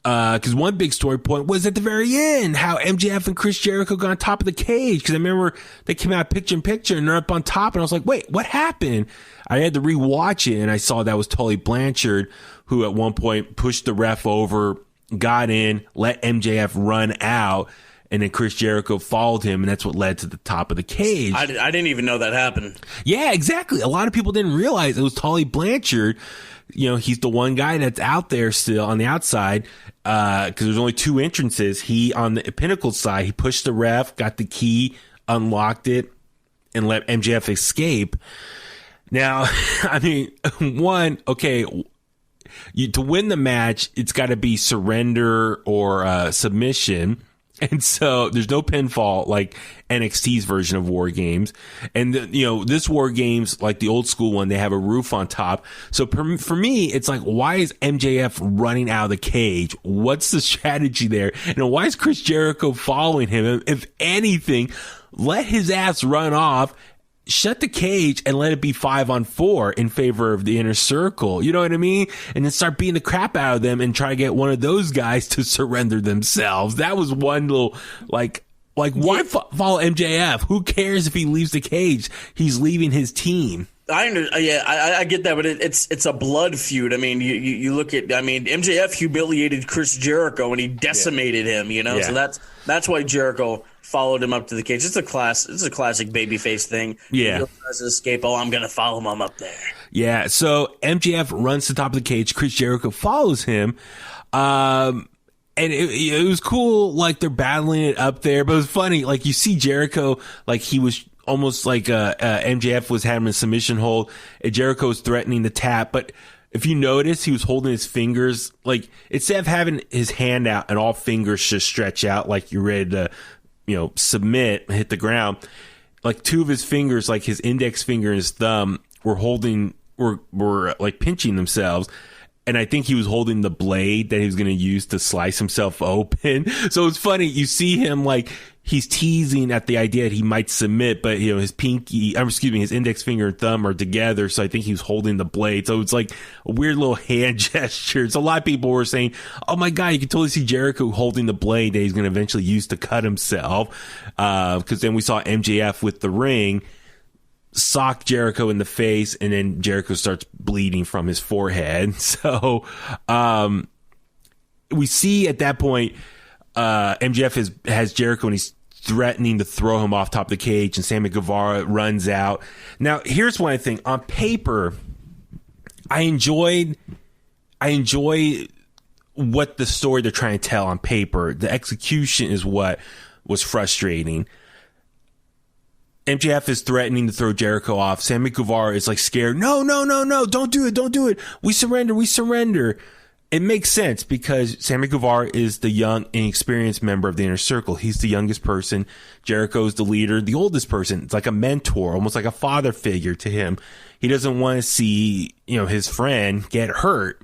Because one big story point was at the very end, how MJF and Chris Jericho got on top of the cage. Because I remember they came out picture-in-picture and they're up on top, and I was like, wait, what happened? I had to rewatch it, and I saw that was Tully Blanchard, who at one point pushed the ref over, got in, let MJF run out, and then Chris Jericho followed him, and that's what led to the top of the cage. I didn't even know that happened. Yeah, exactly. A lot of people didn't realize it was Tully Blanchard. He's the one guy that's out there still on the outside, because there's only two entrances. He, on the Pinnacle side, he pushed the ref, got the key, unlocked it, and let MJF escape. Now, I mean, to win the match, it's got to be surrender or submission. And so there's no pinfall like NXT's version of War Games. And, this War Games, like the old school one, they have a roof on top. So for me, it's like, why is MJF running out of the cage? What's the strategy there? And why is Chris Jericho following him? If anything, let his ass run off, shut the cage, and let it be 5-on-4 in favor of the Inner Circle. You know what I mean? And then start beating the crap out of them and try to get one of those guys to surrender themselves. That was one little, why follow MJF? Who cares if he leaves the cage? He's leaving his team. I get that, but it's a blood feud. I mean, you look at, MJF humiliated Chris Jericho and he decimated him, Yeah. So that's why Jericho followed him up to the cage. It's a classic babyface thing. Yeah. He tries to escape. Oh, I'm gonna follow him up there. Yeah. So MJF runs to the top of the cage. Chris Jericho follows him. And it was cool, like they're battling it up there, but it was funny. Like you see Jericho, like he was almost like MJF was having a submission hold, and Jericho was threatening to tap. But if you notice, he was holding his fingers, like instead of having his hand out and all fingers just stretch out like you're ready to, submit, hit the ground. Like two of his fingers, like his index finger and his thumb, were like pinching themselves. And I think he was holding the blade that he was going to use to slice himself open. So it's funny. You see him like he's teasing at the idea that he might submit, but his his index finger and thumb are together. So I think he was holding the blade. So it's like a weird little hand gesture. So a lot of people were saying, oh my God, you can totally see Jericho holding the blade that he's going to eventually use to cut himself. Cause then we saw MJF with the ring. sock Jericho in the face, and then Jericho starts bleeding from his forehead. So we see at that point MJF has Jericho, and he's threatening to throw him off top of the cage, and Sammy Guevara runs out. Now, here's one thing. On paper, I enjoy what the story they're trying to tell on paper. The execution is what was frustrating. MJF is threatening to throw Jericho off. Sammy Guevara is like scared. No, don't do it. We surrender. It makes sense because Sammy Guevara is the young, inexperienced member of the Inner Circle. He's the youngest person. Jericho's the leader, the oldest person. It's like a mentor, almost like a father figure to him. He doesn't want to see, his friend get hurt.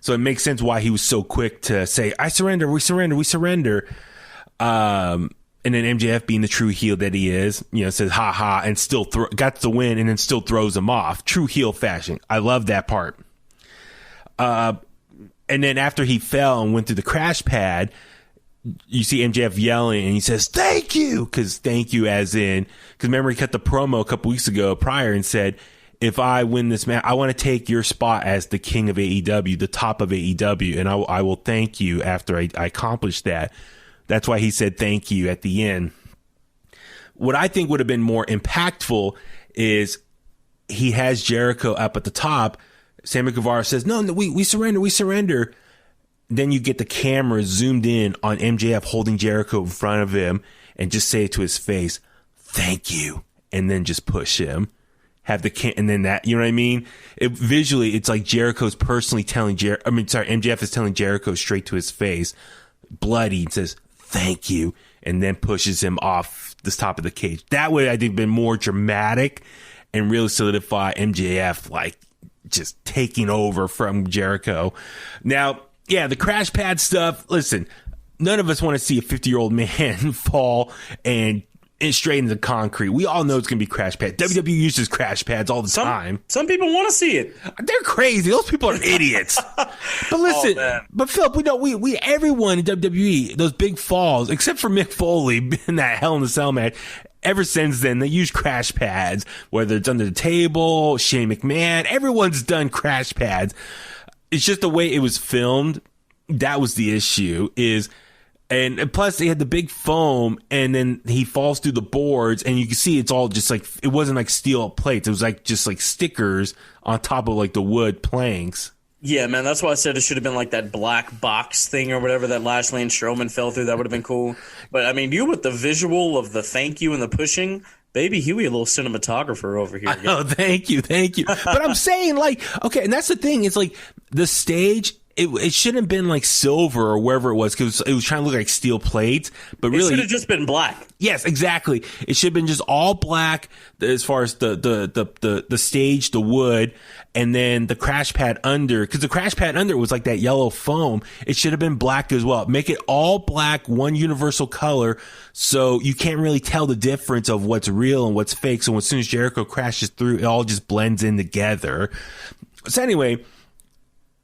So it makes sense why he was so quick to say, I surrender, we surrender. And then MJF, being the true heel that he is, says, ha ha, and still got the win, and then still throws him off. True heel fashion. I love that part. And then after he fell and went through the crash pad, you see MJF yelling, and he says, thank you. Because remember, he cut the promo a couple weeks ago prior and said, if I win this match, I want to take your spot as the king of AEW, the top of AEW, and I will thank you after I accomplish that. That's why he said thank you at the end. What I think would have been more impactful is he has Jericho up at the top. Sammy Guevara says, no, we surrender. Then you get the camera zoomed in on MJF holding Jericho in front of him and just say it to his face, thank you. And then just push him. And then that, you know what I mean? Visually, it's like Jericho's personally telling MJF is telling Jericho straight to his face, bloody, and says, thank you. And then pushes him off the top of the cage. That would, I think, been more dramatic and really solidify MJF, like, just taking over from Jericho. Now, yeah, the crash pad stuff. Listen, none of us want to see a 50-year-old man fall and straight into concrete. We all know it's going to be crash pads. WWE uses crash pads all the time. Some people want to see it. They're crazy. Those people are idiots. But listen, but Philip, we everyone in WWE, those big falls, except for Mick Foley in that Hell in a Cell match, ever since then, they use crash pads, whether it's under the table, Shane McMahon, everyone's done crash pads. It's just the way it was filmed. That was the issue and plus they had the big foam, and then he falls through the boards, and you can see it's all just like, it wasn't like steel plates. It was like just like stickers on top of like the wood planks. Yeah, man, that's why I said it should have been like that black box thing or whatever that Lashley and Strowman fell through. That would have been cool. But I mean, you with the visual of the thank you and the pushing, baby Huey, a little cinematographer over here. Oh, thank you. But I'm saying, like, okay, and that's the thing. It's like the stage, it shouldn't have been like silver or wherever it was, because it was trying to look like steel plates, but really it should have just been black. Yes, exactly. It should have been just all black as far as the stage, the wood, and then the crash pad under, because the crash pad under was like that yellow foam. It should have been black as well. Make it all black, one universal color, so you can't really tell the difference of what's real and what's fake. So as soon as Jericho crashes through, it all just blends in together. So anyway,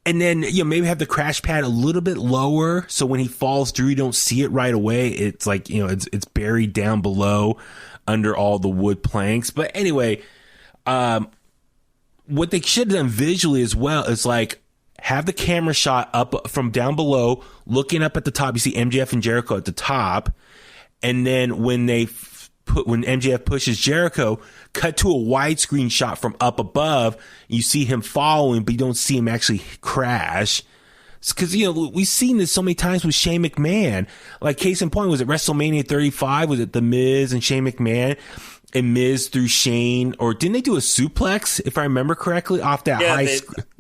and then, maybe have the crash pad a little bit lower, so when he falls through, you don't see it right away. It's like, it's buried down below under all the wood planks. But anyway, what they should have done visually as well is like have the camera shot up from down below, looking up at the top. You see MJF and Jericho at the top, and then when MJF pushes Jericho, cut to a widescreen shot from up above. You see him following, but you don't see him actually crash. Because, we've seen this so many times with Shane McMahon. Like, case in point, was it WrestleMania 35? Was it The Miz and Shane McMahon? And Miz through Shane? Or didn't they do a suplex, if I remember correctly, off that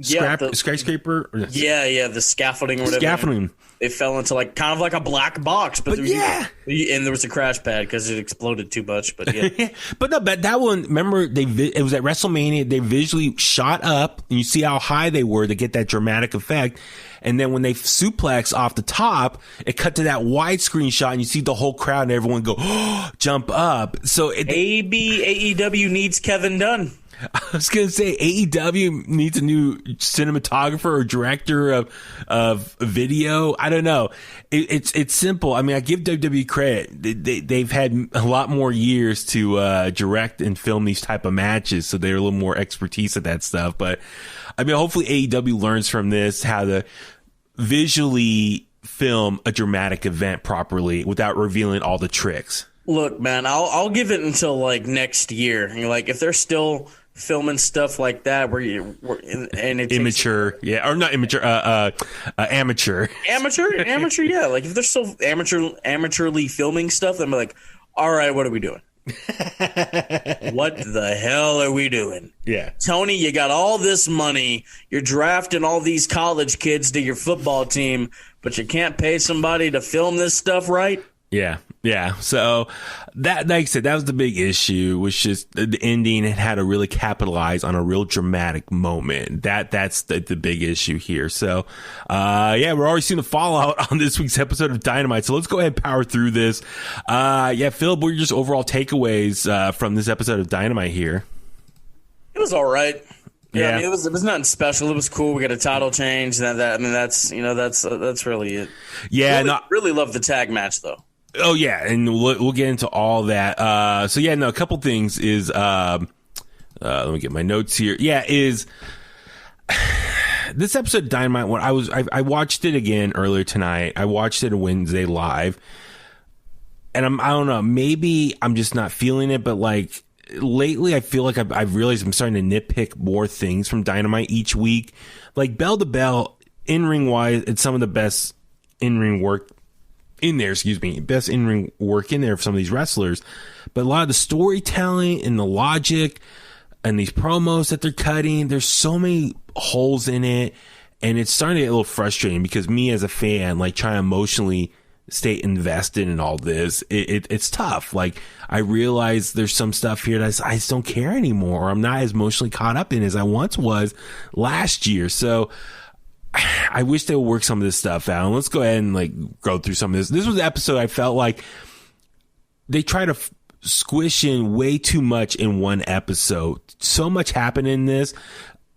skyscraper? Yeah, the scaffolding or whatever. Scaffolding. They fell into like kind of like a black box, and there was a crash pad because it exploded too much. But yeah, but that one, remember, it was at WrestleMania. They visually shot up, and you see how high they were to get that dramatic effect. And then when they suplex off the top, it cut to that widescreen shot, and you see the whole crowd and everyone go, jump up. So AEW needs Kevin Dunn. was going to say AEW needs a new cinematographer or director of video. I don't know. It's simple. I mean, I give WWE credit. They've had a lot more years to direct and film these type of matches, so they're a little more expertise at that stuff. But I mean, hopefully AEW learns from this how to visually film a dramatic event properly without revealing all the tricks. Look, man, I'll give it until like next year. Like if they're still filming stuff like that, and it's immature, or not immature, amateur, yeah. Like if they're still amateurly filming stuff, then I'm like, all right, what are we doing? What the hell are we doing? Yeah, Tony, you got all this money, you're drafting all these college kids to your football team, but you can't pay somebody to film this stuff right? Yeah. So that, like I said, that was the big issue, was just the ending had to really capitalize on a real dramatic moment. That's the big issue here. So, we're already seeing the fallout on this week's episode of Dynamite. So let's go ahead and power through this. Phil, what are your just overall takeaways from this episode of Dynamite here? It was all right. Yeah, Yeah. I mean, it was nothing special. It was cool. We got a title change. That's really it. Yeah, really love the tag match though. Oh yeah, and we'll get into all that. A couple things is let me get my notes here. Yeah, is this episode of Dynamite when I watched it again earlier tonight. I watched it on Wednesday live, and I don't know, maybe I'm just not feeling it, but like lately I feel like I've realized I'm starting to nitpick more things from Dynamite each week. Like bell to bell, in-ring wise, it's some of the best in-ring work in there, best in-ring work in there for some of these wrestlers. But a lot of the storytelling and the logic and these promos that they're cutting, there's so many holes in it, and it's starting to get a little frustrating because me as a fan, like trying to emotionally stay invested in all this, it's tough. Like I realize there's some stuff here that I just don't care anymore, or I'm not as emotionally caught up in as I once was last year. So I wish they would work some of this stuff out. And let's go ahead and like go through some of this. This was an episode I felt like they try to squish in way too much in one episode. So much happened in this.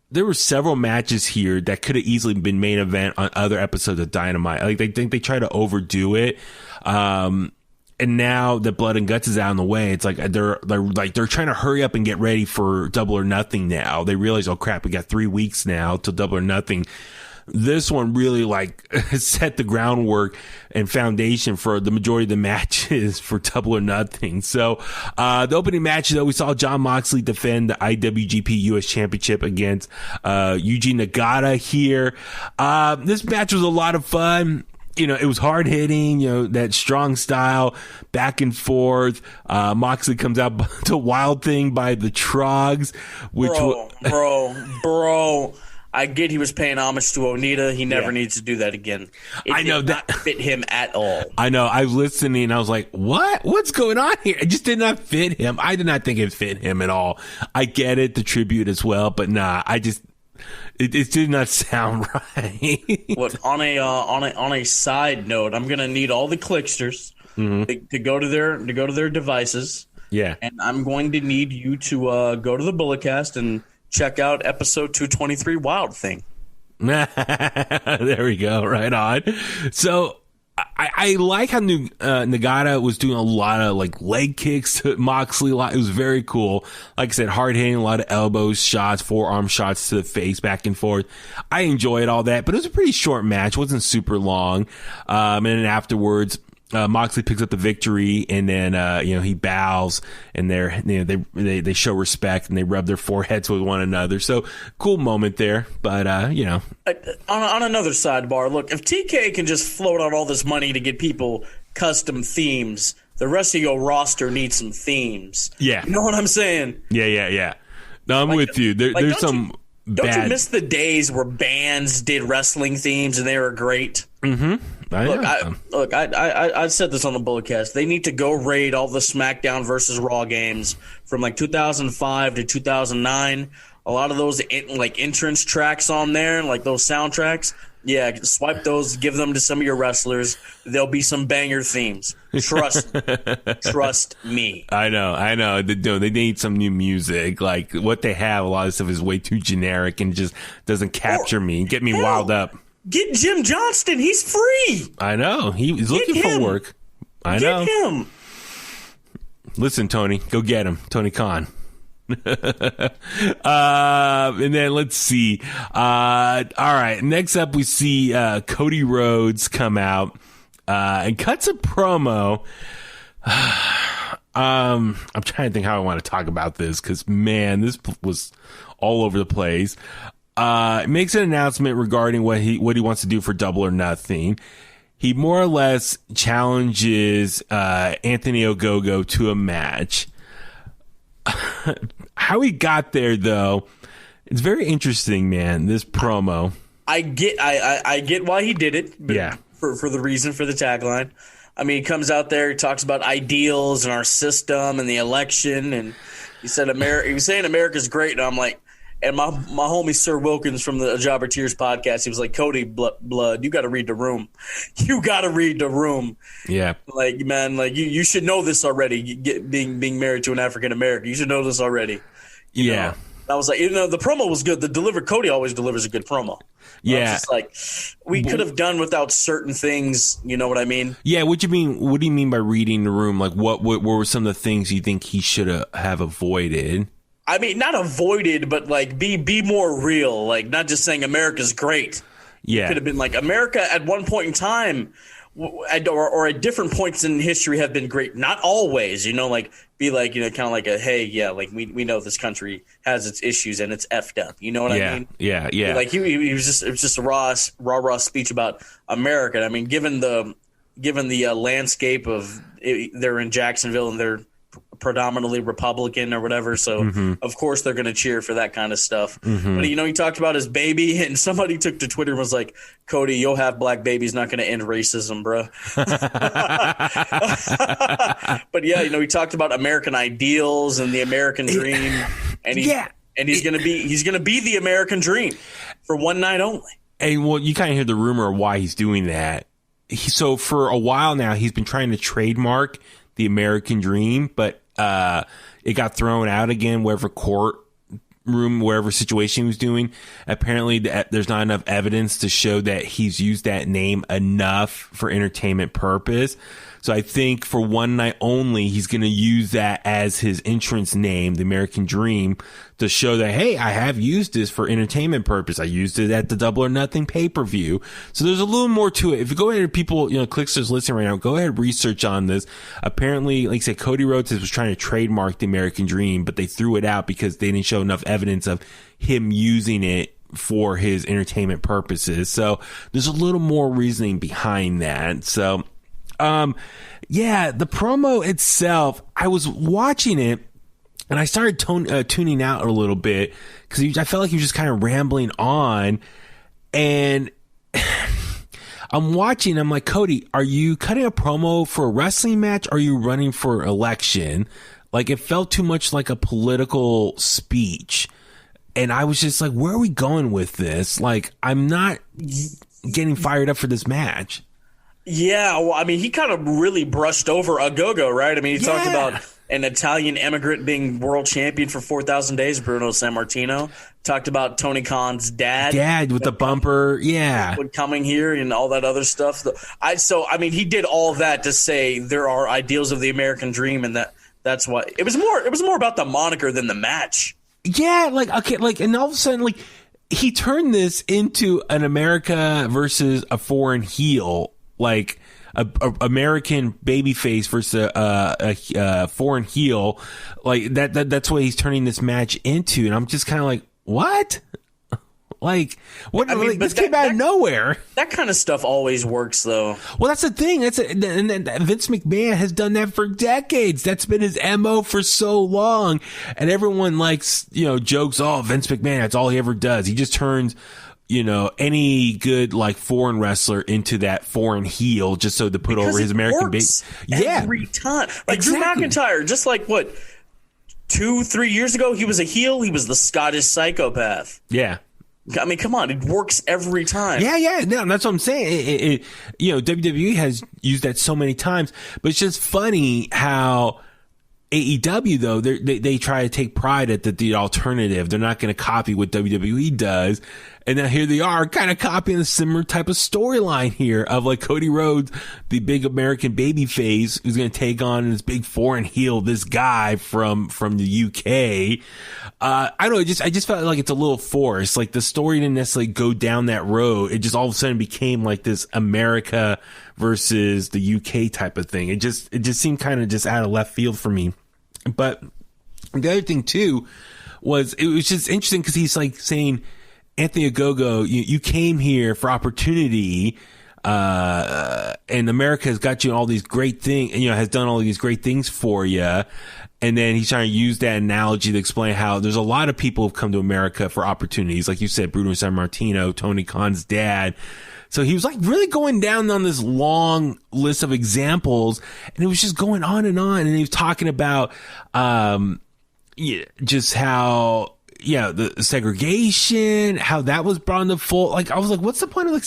There were several matches here that could have easily been main event on other episodes of Dynamite. Like they think they try to overdo it. And now that Blood and Guts is out of the way, it's like they're trying to hurry up and get ready for Double or Nothing now. They realize, oh crap, we got 3 weeks now till Double or Nothing. This one really set the groundwork and foundation for the majority of the matches for Double or Nothing. So, the opening match, though, we saw Jon Moxley defend the IWGP US Championship against, Yuji Nagata here. This match was a lot of fun. You know, it was hard hitting, that strong style, back and forth. Moxley comes out to Wild Thing by the Trogs, which bro. I get he was paying homage to Onita. He never needs to do that again. It did not fit him at all. I know. I was listening and I was like, what? What's going on here? It just did not fit him. I did not think it fit him at all. I get it, the tribute as well, but nah, it did not sound right. Look, on a side note, I'm gonna need all the Kliqsters to go to their devices. Yeah. And I'm going to need you to go to the Bulletcast and check out episode 223 Wild Thing. There we go. Right on. So I like how Nagata was doing a lot of like leg kicks to Moxley. It was very cool. Like I said, hard hitting, a lot of elbows, shots, forearm shots to the face, back and forth. I enjoyed all that, but it was a pretty short match. It wasn't super long. And then afterwards, Moxley picks up the victory, and then he bows, and they show respect, and they rub their foreheads with one another. So cool moment there, but on another sidebar, look, if TK can just float out all this money to get people custom themes, the rest of your roster needs some themes. Yeah, you know what I'm saying? Yeah. No, I'm with you. There's some. Don't you miss the days where bands did wrestling themes and they were great? Mm-hmm. I said this on the Bulletcast. They need to go raid all the SmackDown versus Raw games from like 2005 to 2009. A lot of those entrance tracks on there, like those soundtracks, Yeah, swipe those, give them to some of your wrestlers. There'll be some banger themes. Trust me. I know. They need some new music. Like, what they have, a lot of stuff is way too generic and just doesn't capture me, get me riled up. Get Jim Johnston. He's free. I know. He's looking for work. I know. Get him. Listen, Tony, go get him. Tony Khan. And then let's see. All right. Next up, we see Cody Rhodes come out and cuts a promo. I'm trying to think how I want to talk about this because, man, this was all over the place. Makes an announcement regarding what he wants to do for Double or Nothing. He more or less challenges Anthony Ogogo to a match. How he got there, though, it's very interesting, man. This promo. I get why he did it. Yeah. For the reason for the tagline. I mean, he comes out there, he talks about ideals and our system and the election, and he said he was saying America's great, and I'm like, and my homie Sir Wilkins from the Jobber Tears podcast, he was like, Cody Blood, you got to read the room. You got to read the room. Yeah. Like, man, like you should know this already. Being married to an African American, you should know this already. You know? I was like, the promo was good. Cody always delivers a good promo. Yeah. It's like we could have done without certain things. You know what I mean? Yeah. What do you mean by reading the room? Like, what were some of the things you think he should have avoided? I mean, not avoided, but like be more real. Like, not just saying America's great. Yeah. It could have been like America at one point in time or at different points in history have been great. Not always, like be like, kind of like hey, yeah, like we know this country has its issues and it's effed up. You know what I mean? Yeah. Like it was just a raw speech about America. I mean, given the landscape of they're in Jacksonville and they're predominantly Republican or whatever, so of course they're going to cheer for that kind of stuff. But he talked about his baby, and somebody took to Twitter and was like, Cody, you'll have black babies, not going to end racism, bro. But yeah, he talked about American ideals and the American dream, and he's going to be the American dream for one night only. And well, you kind of hear the rumor of why he's doing that. So for a while now, he's been trying to trademark the American dream, but it got thrown out again, wherever situation he was doing. Apparently there's not enough evidence to show that he's used that name enough for entertainment purpose. So I think for one night only, he's going to use that as his entrance name, the American Dream, to show that, hey, I have used this for entertainment purpose. I used it at the Double or Nothing pay-per-view. So there's a little more to it. If you go ahead, people, Kliqsters listening right now, go ahead and research on this. Apparently, like I said, Cody Rhodes was trying to trademark the American Dream, but they threw it out because they didn't show enough evidence of him using it for his entertainment purposes. So there's a little more reasoning behind that. So, yeah, the promo itself, I was watching it and I started tuning out a little bit because I felt like he was just kind of rambling on, and I'm watching, I'm like, Cody, are you cutting a promo for a wrestling match? Or are you running for election? Like, it felt too much like a political speech. And I was just like, where are we going with this? Like, I'm not getting fired up for this match. Yeah, well, I mean, he kind of really brushed over Ogogo, right? I mean, he talked about an Italian immigrant being world champion for 4,000 days, Bruno Sammartino. Talked about Tony Khan's dad with the bumper, coming here and all that other stuff. I mean, he did all that to say there are ideals of the American dream, and that's why it was more about the moniker than the match. Yeah, and all of a sudden, he turned this into an America versus a foreign heel. Like a American babyface versus a foreign heel, like that's what he's turning this match into, and I'm just kind of like, what? Like, what? I mean, this came out of nowhere. That kind of stuff always works, though. Well, that's the thing. And Vince McMahon has done that for decades. That's been his MO for so long, and everyone jokes, oh, Vince McMahon, that's all he ever does. He just turns any good foreign wrestler into that foreign heel just so to put over his American base. Every time. Like exactly. Drew McIntyre, just 2-3 years ago, he was a heel. He was the Scottish psychopath. Yeah. I mean, come on, it works every time. Yeah, no, that's what I'm saying. WWE has used that so many times, but it's just funny how AEW though they try to take pride at the alternative. They're not going to copy what WWE does, and now here they are, kind of copying a similar type of storyline here of like Cody Rhodes, the big American babyface, who's going to take on this big foreign heel, this guy from the UK. I don't know. I just felt like it's a little forced. Like the story didn't necessarily go down that road. It just all of a sudden became like this America versus the UK type of thing. It just seemed kind of just out of left field for me. But the other thing too was it was just interesting because he's like saying, Anthony Ogogo, you came here for opportunity, and America has got you all these great things, has done all these great things for you. And then he's trying to use that analogy to explain how there's a lot of people who've come to America for opportunities. Like you said, Bruno Sammartino, Tony Khan's dad. So he was like really going down on this long list of examples, and it was just going on. And he was talking about, just how, the segregation, how that was brought into full. Like, I was like, what's the point of like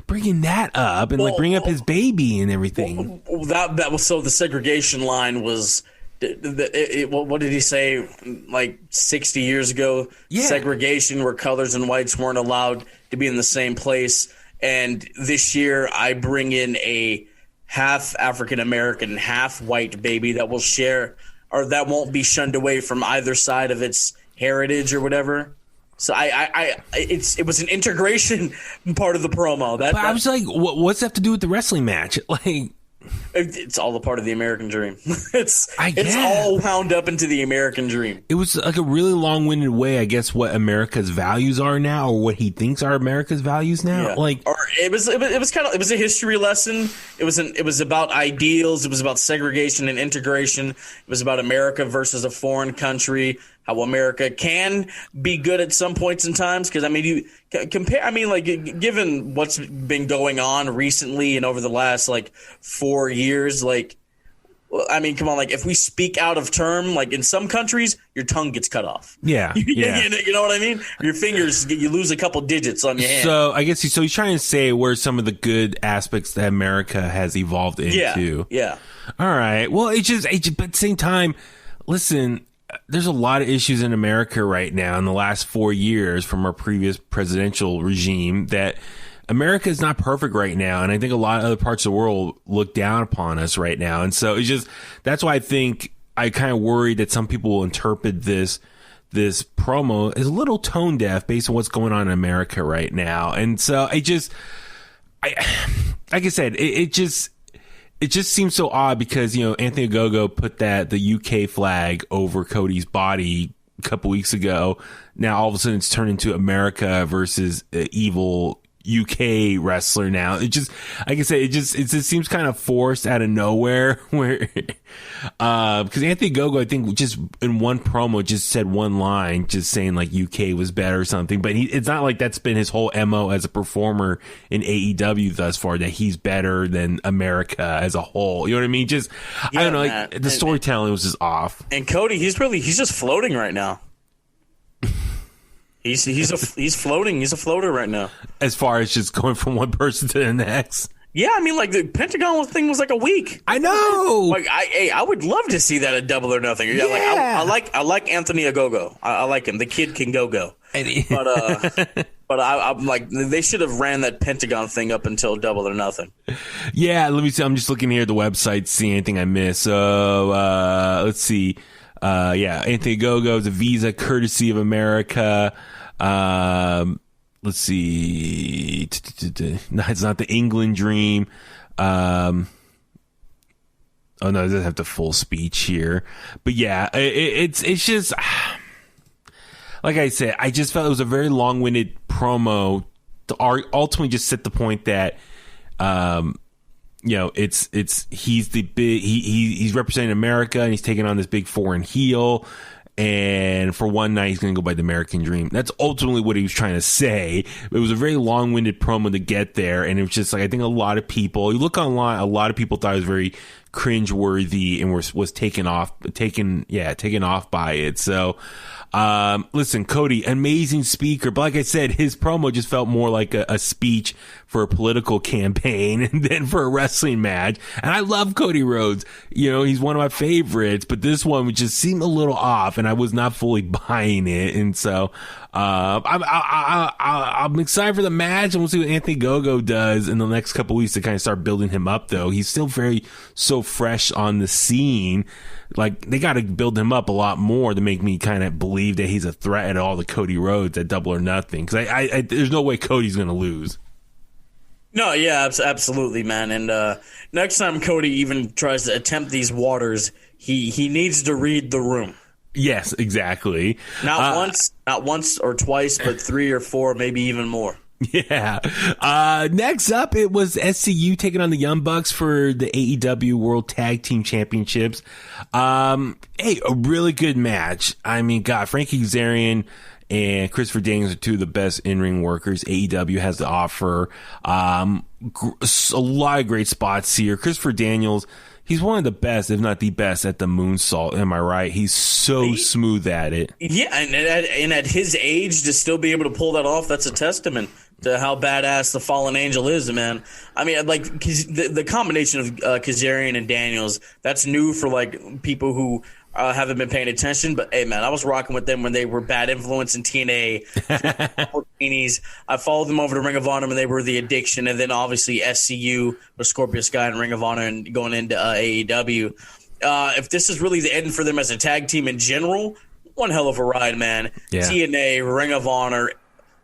bringing that up and like bring up his baby and everything? That was so the segregation line was. What did he say? Like 60 years ago, segregation where colors and whites weren't allowed to be in the same place. And this year, I bring in a half African American, half white baby that will share, or that won't be shunned away from either side of its heritage or whatever. So it was an integration part of the promo. I was like, what's that have to do with the wrestling match? Like. It's all a part of the American dream. It's all wound up into the American dream. It was like a really long-winded way, I guess, what America's values are now, or what he thinks are America's values now. Yeah. Like, or it was a history lesson. It was about ideals. It was about segregation and integration. It was about America versus a foreign country. How America can be good at some points in times. Because I mean, you compare. I mean, like given what's been going on recently and over the last like 4 years, like, I mean, come on, like if we speak out of term, like in some countries, your tongue gets cut off. Yeah, you know what I mean. Your fingers, you lose a couple digits on your hand. So I guess he's trying to say where some of the good aspects that America has evolved into. Yeah. All right. Well, but at the same time, listen. There's a lot of issues in America right now in the last 4 years from our previous presidential regime that America is not perfect right now. And I think a lot of other parts of the world look down upon us right now. And so that's why I think I kind of worry that some people will interpret this promo as a little tone deaf based on what's going on in America right now. And so like I said, it just seems so odd because, Anthony Ogogo put the UK flag over Cody's body a couple weeks ago. Now all of a sudden it's turned into America versus evil UK wrestler now. It just, like I said, it just seems kind of forced out of nowhere where, because Anthony Ogogo, I think just in one promo just said one line, just saying like UK was better or something, but it's not like that's been his whole MO as a performer in AEW thus far, that he's better than America as a whole. You know what I mean? Just, I don't know, like the storytelling was just off. And Cody, he's just floating right now. He's floating. He's a floater right now. As far as just going from one person to the next. Yeah, I mean, like the Pentagon thing was like a week. I know. Like I would love to see that at Double or Nothing. Yeah. Like I like Anthony Ogogo. I like him. The kid can go. But I'm like, they should have ran that Pentagon thing up until Double or Nothing. Yeah, let me see. I'm just looking here at the website, see anything I missed. So let's see. Anthony Ogogo is a visa courtesy of America. Let's see. No, it's not the England Dream. Oh no, it doesn't have the full speech here. But yeah, it's just like I said. I just felt it was a very long-winded promo to ultimately just set the point that he's the big he's representing America and he's taking on this big foreign heel, and for one night he's going to go by the American Dream. That's ultimately what he was trying to say. It was a very long-winded promo to get there, and it was just like, I think a lot of people, you look online, a lot of people thought it was very cringeworthy and was taken off by it. So Listen, Cody, amazing speaker, but like I said, his promo just felt more like a speech for a political campaign than for a wrestling match. And I love Cody Rhodes. You know, he's one of my favorites, but this one just seemed a little off, and I was not fully buying it. And so, I'm excited for the match, and we'll see what Anthony Gogo does in the next couple weeks to kind of start building him up, though. He's still so fresh on the scene. Like, they got to build him up a lot more to make me kind of believe that he's a threat at all the Cody Rhodes at Double or Nothing. Because I there's no way Cody's going to lose. No, yeah, absolutely, man. And next time Cody even tries to attempt these waters, he needs to read the room. Yes, exactly. Not once or twice, but 3 or 4, maybe even more. Yeah. Next up, it was SCU taking on the Young Bucks for the AEW World Tag Team Championships. Hey, a really good match. I mean, God, Frankie Kazarian and Christopher Daniels are two of the best in-ring workers AEW has to offer. A lot of great spots here. Christopher Daniels, he's one of the best, if not the best, at the moonsault. Am I right? He's so smooth at it. Yeah, and at his age, to still be able to pull that off, that's a testament to how badass the Fallen Angel is, man. I mean, like, the combination of Kazarian and Daniels, that's new for, like, people who haven't been paying attention. But, hey, man, I was rocking with them when they were Bad Influence in TNA. I followed them over to Ring of Honor when they were The Addiction, and then obviously SCU with Scorpio Sky and Ring of Honor and going into AEW. If this is really the end for them as a tag team in general, one hell of a ride, man. Yeah. TNA, Ring of Honor.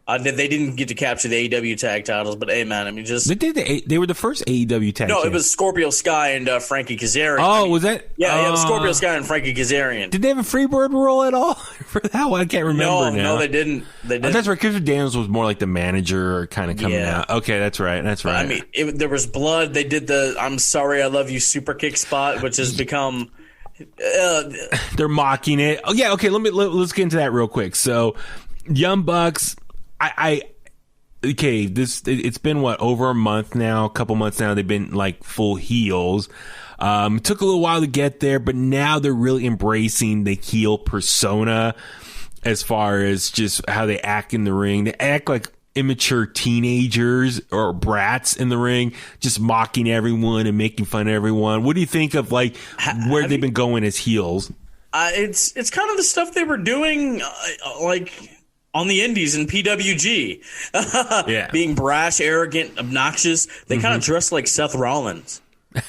They didn't get to capture the AEW tag titles, but hey, man, I mean, just they were the first AEW tag. No, it was Scorpio Sky and Frankie Kazarian. Oh, was that? Yeah, it was Scorpio Sky and Frankie Kazarian. Did they have a Freebird rule at all for that one? I can't remember now. No, they didn't. That's right. Christopher Daniels was more like the manager, kind of coming out. Okay, that's right. I mean, there was blood. They did the "I'm sorry, I love you" super kick spot, which has become. They're mocking it. Oh yeah. Okay. Let's get into that real quick. So, Young Bucks. It's been over a month now, a couple months now. They've been like full heels. It took a little while to get there, but now they're really embracing the heel persona as far as just how they act in the ring. They act like immature teenagers or brats in the ring, just mocking everyone and making fun of everyone. What do you think of like where they've been going as heels? It's kind of the stuff they were doing, like on the indies in PWG. Yeah. Being brash, arrogant, obnoxious. They kind of dress like Seth Rollins.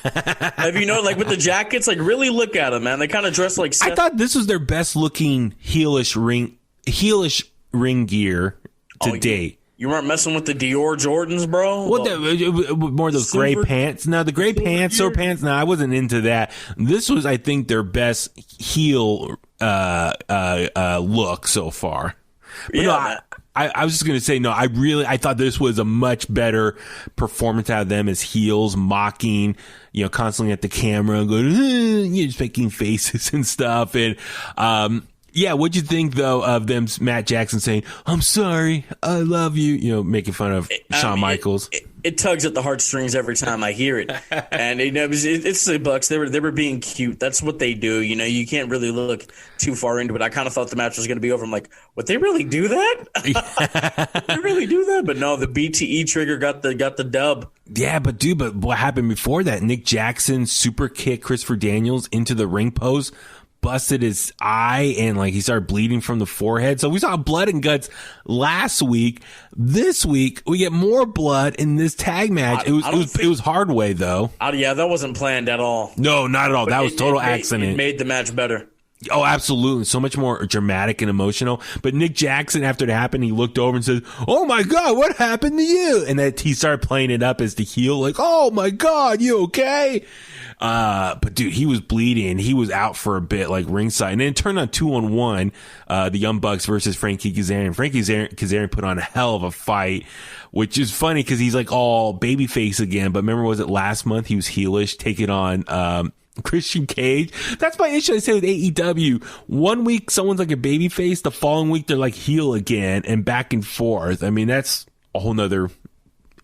Have you like with the jackets? Like, really look at them, man. They kind of dress like Seth. I thought this was their best looking heelish ring gear to date. You weren't messing with the Dior Jordans, bro? More of those gray pants. No, the gray pants, silver pants. No, I wasn't into that. This was, I think, their best heel look so far. But yeah, no, I was just going to say, no, I thought this was a much better performance out of them as heels, mocking, constantly at the camera, going, just making faces and stuff. And, yeah, what'd you think, though, of them, Matt Jackson saying, "I'm sorry, I love you," making fun of Shawn Michaels? It tugs at the heartstrings every time I hear it. And it's the Bucks. They were being cute. That's what they do. You can't really look too far into it. I kind of thought the match was going to be over. I'm like, would they really do that? Would they really do that? But no, the BTE trigger got the dub. Yeah, but what happened before that? Nick Jackson super kicked Christopher Daniels into the ring post, busted his eye, and he started bleeding from the forehead. So we saw blood and guts last week. This week we get more blood in this tag match. It was hard way though. Yeah, that wasn't planned at all. No, not at all. That was total accident. It made the match better. Oh, absolutely. So much more dramatic and emotional. But Nick Jackson, after it happened, he looked over and said, "Oh my God, what happened to you?" And that he started playing it up as the heel, like, "Oh my God, you okay?" But dude, he was bleeding. He was out for a bit, like ringside. And then it turned on 2-on-1, the Young Bucks versus Frankie Kazarian. Frankie Kazarian put on a hell of a fight, which is funny because he's like all babyface again. But remember, was it last month he was heelish, taking on, Christian Cage? That's my issue, I say, with AEW. 1 week someone's like a babyface, the following week they're like heel again, and back and forth. I mean, that's a whole nother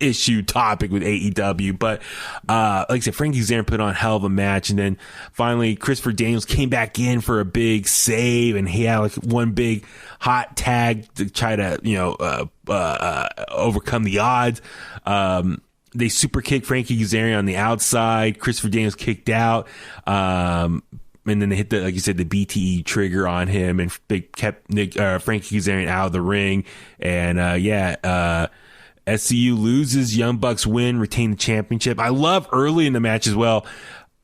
issue topic with AEW. But like I said, Frankie Kazarian put on a hell of a match, and then finally Christopher Daniels came back in for a big save, and he had like one big hot tag to try to overcome the odds. They super kicked Frankie Kazarian on the outside. Christopher Daniels kicked out. And then they hit like you said, the BTE trigger on him, and they kept Frankie Kazarian out of the ring. And SCU loses, Young Bucks win, retain the championship. I love early in the match as well.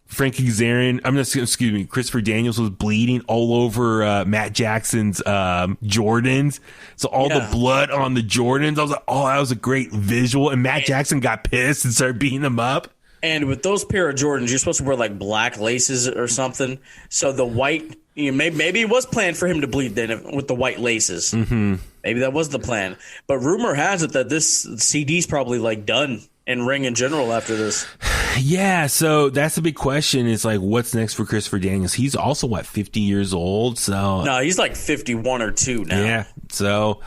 Frankie Kazarian, Christopher Daniels was bleeding all over Matt Jackson's Jordans. So all the blood on the Jordans, I was like, oh, that was a great visual. And Matt Jackson got pissed and started beating him up. And with those pair of Jordans, you're supposed to wear like black laces or something. So the white, maybe it was planned for him to bleed then with the white laces. Mm-hmm. Maybe that was the plan. But rumor has it that this CD's probably like done in ring in general after this. Yeah, so that's the big question. Is like, what's next for Christopher Daniels? He's also 50 years old. So no, he's like 51 or 2 now. Yeah, so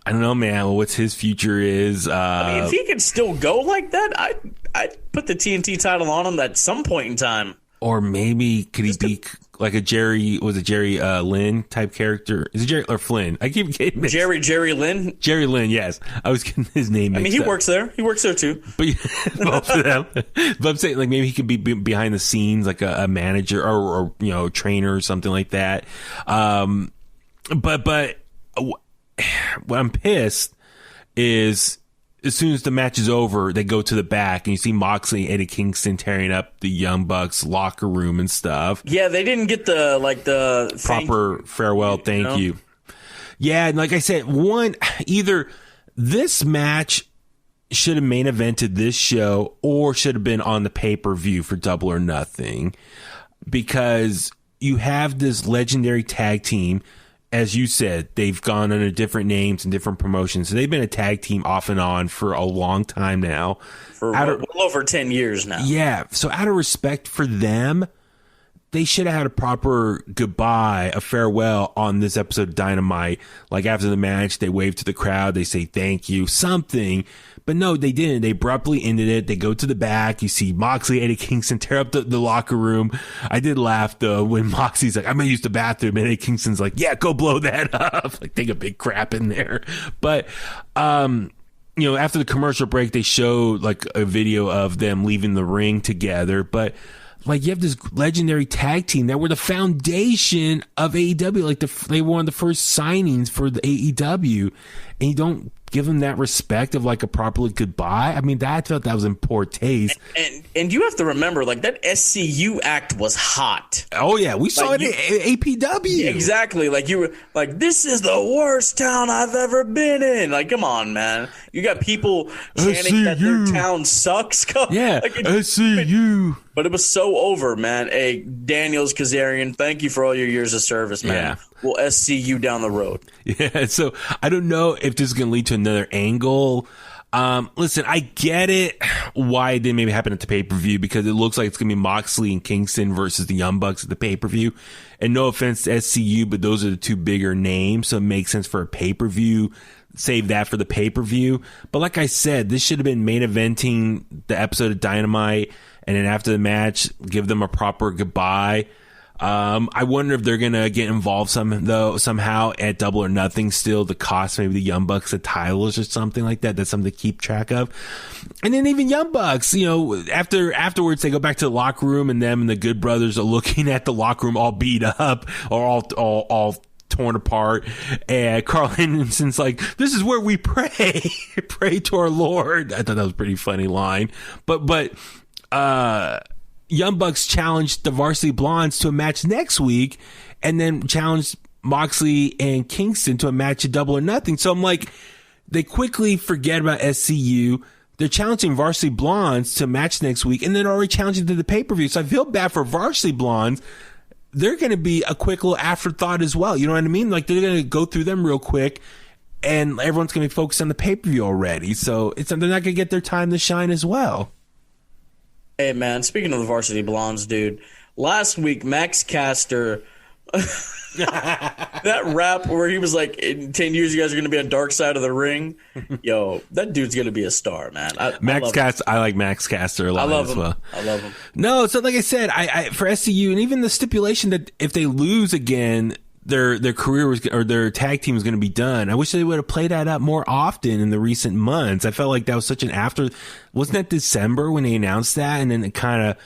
I don't know, man. What's his future is? If he could still go like that, I'd put the TNT title on him at some point in time. Or maybe could he be like a Jerry Lynn type character? Is it Jerry or Flynn? I keep getting mixed. Jerry Lynn? Jerry Lynn, yes. I was getting his name mixed he up. works there. He works there too. But both of them. But I'm saying like maybe he could be behind the scenes like a manager or trainer or something like that. But what I'm pissed is as soon as the match is over, they go to the back and you see Moxley and Eddie Kingston tearing up the Young Bucks locker room and stuff. Yeah, they didn't get the proper farewell thank you. Yeah, and like I said, either this match should have main evented this show or should have been on the pay-per-view for Double or Nothing, because you have this legendary tag team. As you said, they've gone under different names and different promotions. So they've been a tag team off and on for a long time now. For well over 10 years now. Yeah. So out of respect for them, they should have had a proper goodbye, a farewell on this episode of Dynamite. Like after the match, they wave to the crowd. They say thank you, something. But no, they didn't. They abruptly ended it. They go to the back. You see Moxley, Eddie Kingston tear up the locker room. I did laugh, though, when Moxley's like, I'm going to use the bathroom. And Eddie Kingston's like, yeah, go blow that up. Like, take a big crap in there. But, after the commercial break, they showed like a video of them leaving the ring together. But like you have this legendary tag team that were the foundation of AEW. Like they were one of the first signings for the AEW. And you don't give them that respect of like a proper goodbye. I mean, I felt that was in poor taste. And you have to remember, like that SCU act was hot. Oh yeah, we saw it at APW. Exactly. Like you were like, this is the worst town I've ever been in. Like, come on, man. You got people chanting that their town sucks. Yeah, like SCU. But it was so over, man. Hey, Daniels, Kazarian, thank you for all your years of service, man. Yeah. We'll SC you down the road. Yeah, so I don't know if this is going to lead to another angle. Listen, I get it why it didn't maybe happen at the pay-per-view, because it looks like it's going to be Moxley and Kingston versus the Young Bucks at the pay-per-view. And no offense to SCU, but those are the two bigger names, so it makes sense for a pay-per-view. Save that for the pay-per-view. But like I said, this should have been main eventing the episode of Dynamite, and then after the match, give them a proper goodbye. I wonder if they're gonna get involved somehow at Double or Nothing still to cost maybe the Young Bucks the titles or something like that. That's something to keep track of. And then even Young Bucks, afterwards they go back to the locker room, and them and the Good Brothers are looking at the locker room all beat up or all torn apart, and Carl Henderson's like, this is where we pray to our Lord. I thought that was a pretty funny line. But Young Bucks challenged the Varsity Blondes to a match next week, and then challenged Moxley and Kingston to a match at Double or Nothing. So I'm like, they quickly forget about SCU. They're challenging Varsity Blondes to a match next week, and then already challenging to the pay-per-view. So I feel bad for Varsity Blondes. They're going to be a quick little afterthought as well. You know what I mean? Like, they're going to go through them real quick, and everyone's going to be focused on the pay-per-view already. So they're not going to get their time to shine as well. Hey, man, speaking of the Varsity Blondes, dude, last week Max Caster That rap where he was like, in 10 years, you guys are going to be on Dark Side of the Ring. Yo, that dude's going to be a star, man. I like Max Caster a lot as well. I love him. No, so like I said, I for SCU, and even the stipulation that if they lose again, their career was, or their tag team was going to be done. I wish they would have played that up more often in the recent months. I felt like that was such an wasn't that December when they announced that, and then it kind of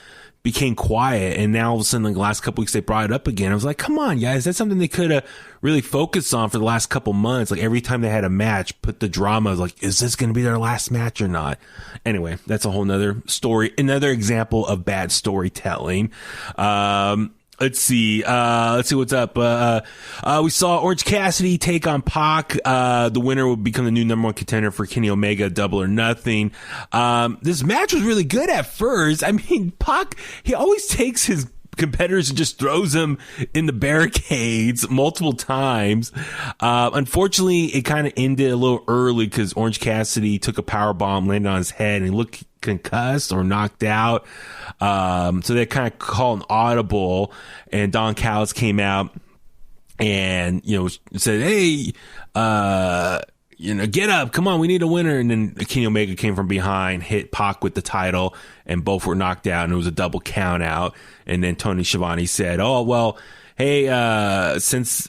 became quiet, and now all of a sudden, like the last couple weeks, they brought it up again. I was like, come on, guys, that's something they could have really focused on for the last couple months. Like every time they had a match, put the drama, like, is this going to be their last match or not? Anyway, that's a whole nother story, another example of bad storytelling. Let's see what's up. We saw Orange Cassidy take on Pac. The winner would become the new number one contender for Kenny Omega, Double or Nothing. This match was really good at first. I mean, Pac, he always takes his competitors and just throws them in the barricades multiple times. Unfortunately, it kind of ended a little early because Orange Cassidy took a power bomb, landed on his head, and he looked concussed or knocked out. So they kind of called an audible, and Don Callis came out and, said, hey, get up, come on, we need a winner. And then Kenny Omega came from behind, hit Pac with the title, and both were knocked out, and it was a double count out. And then Tony Schiavone said, oh, well, hey, since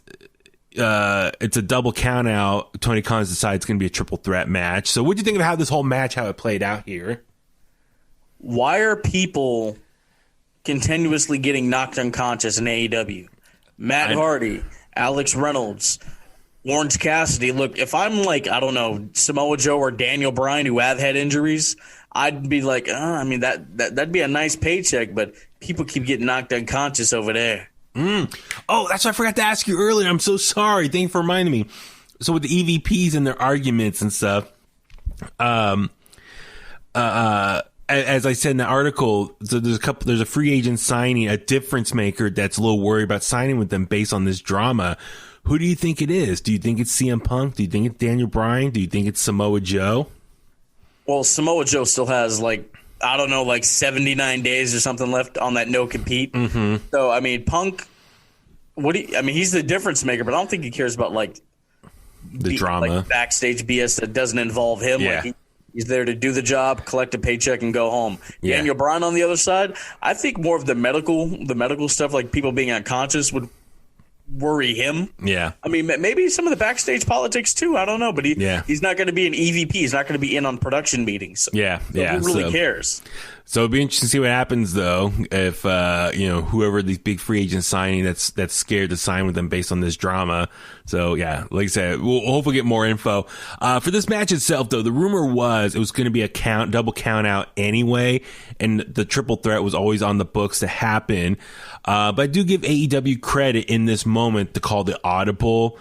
it's a double count out, Tony Khan decided it's going to be a triple threat match. So what do you think of how this whole match, how it played out here? Why are people continuously getting knocked unconscious in AEW? Matt Hardy, Alex Reynolds, Orange Cassidy. Look, if I'm like, I don't know, Samoa Joe or Daniel Bryan who have had injuries, I'd be like, that'd be a nice paycheck, but people keep getting knocked unconscious over there. Oh, that's what I forgot to ask you earlier. I'm so sorry. Thank you for reminding me. So with the EVPs and their arguments and stuff, as I said in the article, so there's a free agent signing, a difference maker that's a little worried about signing with them based on this drama. Who do you think it is? Do you think it's CM Punk? Do you think it's Daniel Bryan? Do you think it's Samoa Joe? Well, Samoa Joe still has 79 days or something left on that no compete. Mm-hmm. So I mean, Punk, he's the difference maker, but I don't think he cares about the drama, backstage BS that doesn't involve him. Yeah. He's there to do the job, collect a paycheck, and go home. Yeah. Daniel Bryan on the other side, I think more of the medical stuff, like people being unconscious, would worry him. Yeah. I mean, maybe some of the backstage politics too. I don't know, but he's not going to be an EVP. He's not going to be in on production meetings. So who really cares? So it'd be interesting to see what happens, though, if whoever these big free agents signing that's scared to sign with them based on this drama. So yeah, like I said, we'll hopefully get more info. For this match itself, though, the rumor was it was going to be a double count out anyway, and the triple threat was always on the books to happen. But I do give AEW credit in this moment to call the audible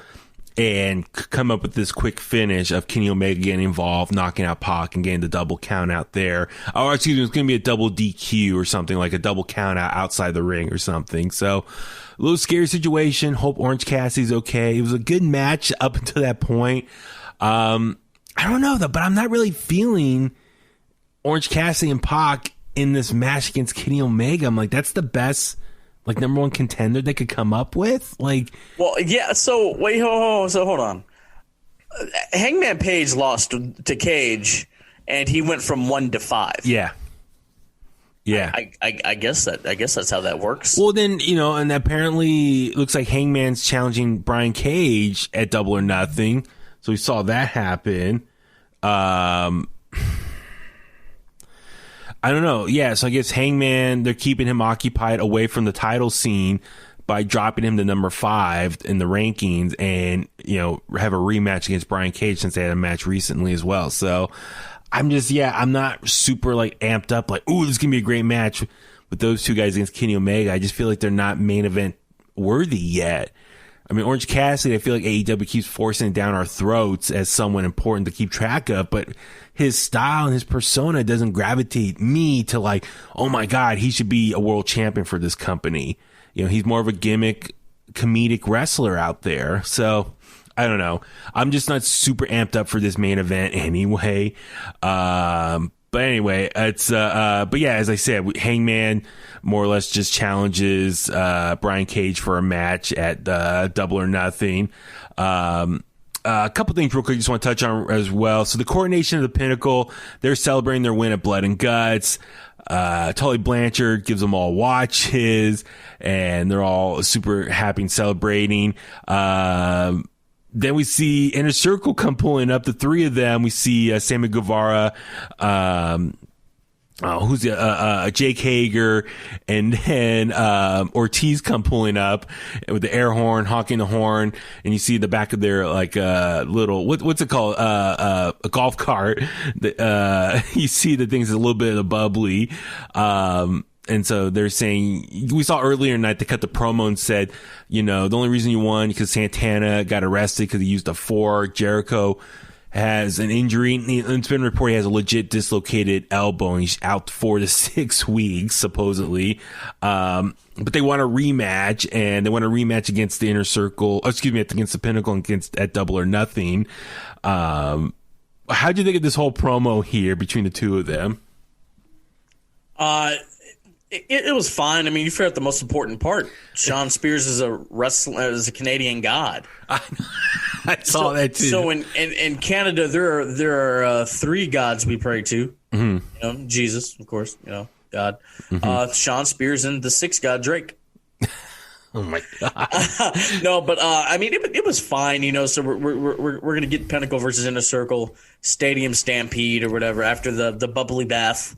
and come up with this quick finish of Kenny Omega getting involved, knocking out Pac, and getting the double count out there. Or excuse me, it's going to be a double DQ or something, like a double count out outside the ring or something. So a little scary situation. Hope Orange Cassidy's okay. It was a good match up until that point. I don't know though, but I'm not really feeling Orange Cassidy and Pac in this match against Kenny Omega. I'm like, that's the best number one contender they could come up with. Well, yeah. So wait, hold on. Hangman Page lost to Cage, and he went from 1 to 5. Yeah. I guess that's how that works. Well, then and apparently it looks like Hangman's challenging Brian Cage at Double or Nothing. So we saw that happen. I don't know. Yeah, so I guess Hangman, they're keeping him occupied away from the title scene by dropping him to number 5 in the rankings and, have a rematch against Brian Cage since they had a match recently as well. So I'm not super amped up ooh, this is going to be a great match with those two guys against Kenny Omega. I just feel like they're not main event worthy yet. I mean, Orange Cassidy, I feel like AEW keeps forcing it down our throats as someone important to keep track of, but his style and his persona doesn't gravitate me to oh my God, he should be a world champion for this company. He's more of a gimmick, comedic wrestler out there. So I don't know. I'm just not super amped up for this main event anyway. But anyway, it's but yeah, as I said, Hangman more or less just challenges Brian Cage for a match at Double or Nothing. A couple things real quick, just want to touch on as well. So the Coronation of the Pinnacle, they're celebrating their win at Blood and Guts. Tully Blanchard gives them all watches, and they're all super happy and celebrating. Then we see Inner Circle come pulling up, the three of them. We see Sammy Guevara, Jake Hager, and then Ortiz come pulling up with the air horn, honking the horn, and you see the back of their like little what's it called, a golf cart. You see the things a little bit of the bubbly. And so they're saying, we saw earlier tonight, they cut the promo and said, the only reason you won because Santana got arrested because he used a fork. Jericho has an injury. It's been reported he has a legit dislocated elbow and he's out 4 to 6 weeks, supposedly. But they want a rematch, and they want a rematch against the Inner Circle, against the Pinnacle and at Double or Nothing. How'd you think of this whole promo here between the two of them? It was fine. I mean, you figured out the most important part. Sean Spears is a Canadian god. I saw that too. So in Canada, there are 3 gods we pray to. Mm-hmm. Jesus, of course, God. Mm-hmm. Sean Spears and the 6th god Drake. Oh my God! No, but I mean, it was fine, So we're gonna get Pinnacle versus Inner Circle Stadium Stampede or whatever after the bubbly bath.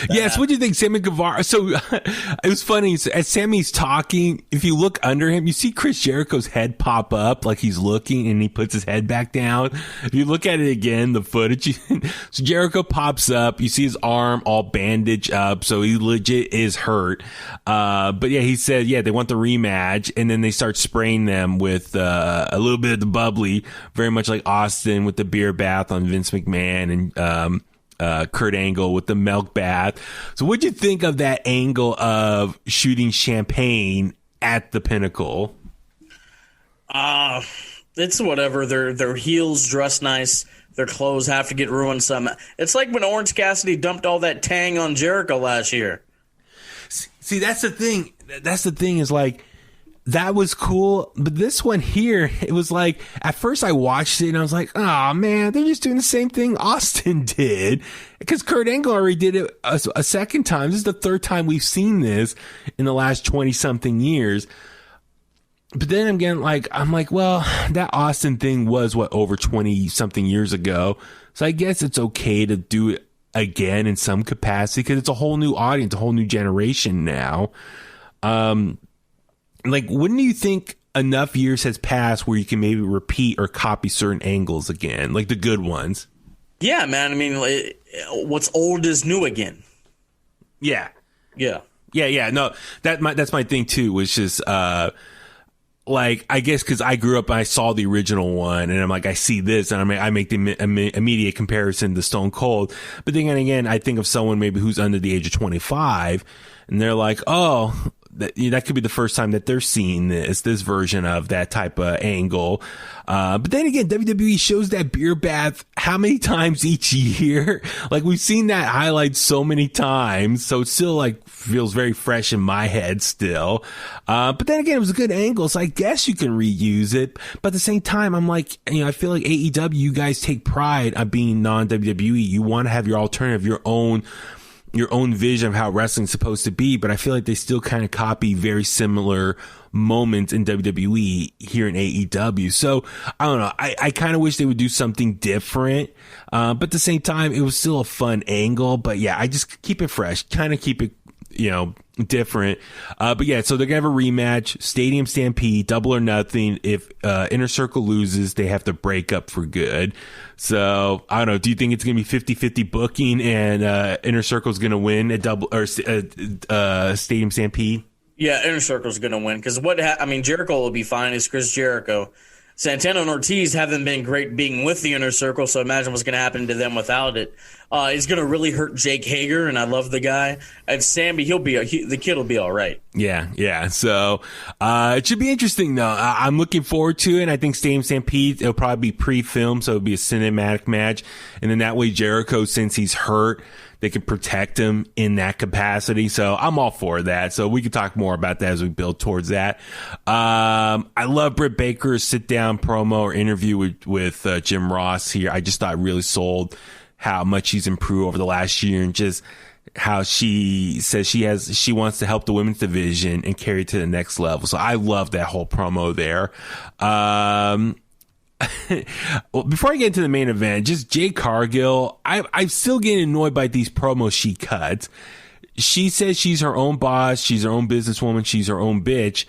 Yes, what do you think, Sammy Guevara? So it was funny as Sammy's talking. If you look under him, you see Chris Jericho's head pop up like he's looking, and he puts his head back down. If you look at it again, the footage, so Jericho pops up. You see his arm all bandaged up, so he legit is hurt. But yeah, he said, they want the rematch. And then they start spraying them with a little bit of the bubbly, very much like Austin with the beer bath on Vince McMahon, and Kurt Angle with the milk bath. So what'd you think of that angle of shooting champagne at the Pinnacle? It's whatever. Their heels dress nice. Their clothes have to get ruined some. It's like when Orange Cassidy dumped all that tang on Jericho last year. See, that's the thing. That's the thing is like, that was cool, but this one here, it was like, at first I watched it and I was like, oh man, they're just doing the same thing Austin did, because Kurt Angle already did it a second time. This is the third time we've seen this in the last 20 something years. But then I'm like, well, that Austin thing was over 20 something years ago. So I guess it's okay to do it again in some capacity, because it's a whole new audience, a whole new generation now. Wouldn't you think enough years has passed where you can maybe repeat or copy certain angles again, like the good ones? Yeah, man. I mean, what's old is new again. Yeah. Yeah. No, that's my thing too, which is, I guess because I grew up and I saw the original one, and I'm like, I see this, and I make the immediate comparison to Stone Cold. But then again, I think of someone maybe who's under the age of 25, and they're like, oh, that could be the first time that they're seeing this version of that type of angle. But then again, WWE shows that beer bath how many times each year? Like, we've seen that highlight so many times, so it still feels very fresh in my head still. But then again, it was a good angle, so I guess you can reuse it. But at the same time, I'm like, I feel like AEW, you guys take pride on being non-WWE. You want to have your alternative, your own vision of how wrestling's supposed to be, but I feel like they still kind of copy very similar moments in WWE here in AEW. So I don't know. I kind of wish they would do something different. But at the same time, it was still a fun angle. But yeah, I just keep it fresh, kind of keep it, different. But yeah, so they're going to have a rematch, Stadium Stampede, Double or Nothing. If Inner Circle loses, they have to break up for good. So I don't know. Do you think it's going to be 50-50 booking and Inner Circle's going to win at Stadium Stampede? Yeah, Inner Circle's going to win, because Jericho will be fine. It's Chris Jericho. Santana and Ortiz haven't been great being with the Inner Circle, so imagine what's going to happen to them without it. It's going to really hurt Jake Hager, and I love the guy. And Sammy, the kid will be all right. Yeah. So it should be interesting, though. I'm looking forward to it. I think Stadium Stampede, it'll probably be pre-filmed, so it'll be a cinematic match. And then that way Jericho, since he's hurt, they can protect him in that capacity. So I'm all for that. So we can talk more about that as we build towards that. I love Britt Baker's sit-down promo or interview with Jim Ross here. I just thought it really sold how much he's improved over the last year, and just how she says she wants to help the women's division and carry it to the next level. So I love that whole promo there. Well, before I get into the main event, just Jade Cargill, I'm still getting annoyed by these promos she cuts. She says she's her own boss, she's her own businesswoman, she's her own bitch,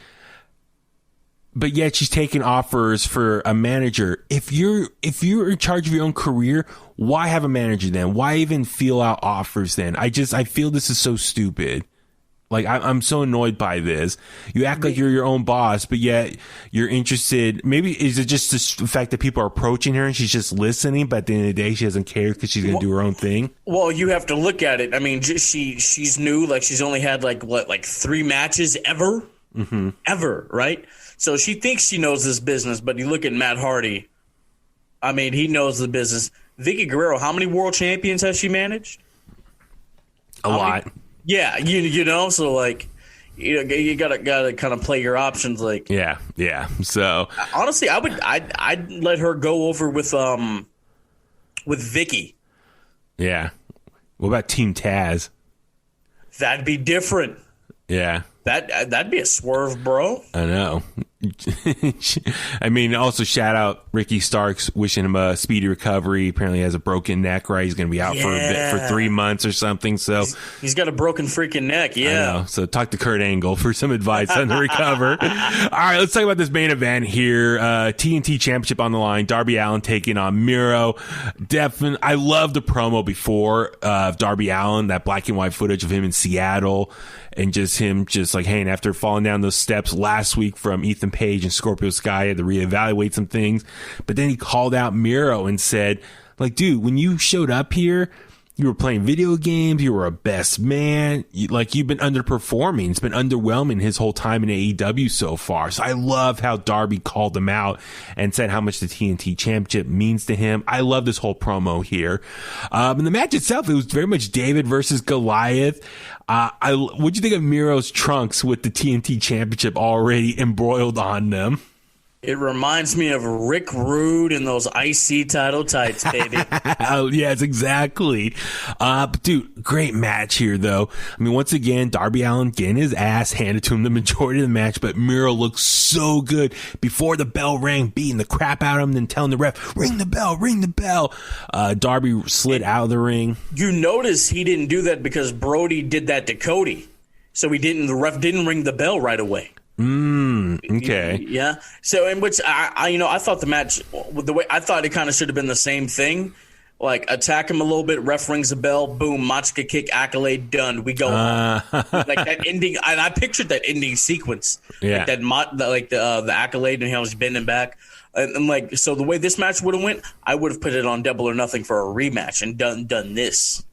but yet she's taking offers for a manager. If you're in charge of your own career, why have a manager then? Why even feel out offers then? I feel this is so stupid. Like, I'm so annoyed by this. You act like you're your own boss, but yet you're interested. Maybe is it just the fact that people are approaching her and she's just listening, but at the end of the day, she doesn't care because she's going to do her own thing? Well, you have to look at it. I mean, she's new. Like, she's only had, like 3 matches ever? Mm-hmm. Ever, right? So she thinks she knows this business, but you look at Matt Hardy. I mean, he knows the business. Vicky Guerrero, how many world champions has she managed? A lot. Yeah, you know, so like, you gotta kind of play your options. Like, yeah. So honestly, I'd let her go over with Vicky. Yeah. What about Team Taz? That'd be different. Yeah. That'd be a swerve, bro. I know. I mean, also shout out Ricky Starks, wishing him a speedy recovery. Apparently he has a broken neck, right? He's going to be out for 3 months or something. So he's got a broken freaking neck. Yeah. I know. So talk to Kurt Angle for some advice on the recover. All right, let's talk about this main event here. TNT Championship on the line. Darby Allin taking on Miro. I love the promo before of Darby Allin, that black and white footage of him in Seattle. And just him like, hey, and after falling down those steps last week from Ethan Page and Scorpio Sky, had to reevaluate some things. But then he called out Miro and said, like, dude, when you showed up here, you were playing video games, you were a best man. You've been underperforming. It's been underwhelming his whole time in AEW so far. So I love how Darby called him out and said how much the TNT Championship means to him. I love this whole promo here. And the match itself, it was very much David versus Goliath. What'd you think of Miro's trunks with the TNT Championship already embroiled on them? It reminds me of Rick Rude in those IC title tights, baby. Oh, yes, exactly. But dude, great match here, though. I mean, once again, Darby Allin getting his ass handed to him the majority of the match, but Miro looks so good before the bell rang, beating the crap out of him, then telling the ref, ring the bell, ring the bell. Darby slid out of the ring. You notice he didn't do that because Brody did that to Cody. So the ref didn't ring the bell right away. Okay. Yeah. So in which I thought the match, the way I thought it kind of should have been the same thing, like attack him a little bit, ref rings the bell, boom, Machka kick, accolade, done. We go on. Like that ending, and I pictured that ending sequence, yeah, like the accolade and how he's bending back, and like so the way this match would have went, I would have put it on Double or Nothing for a rematch and done this.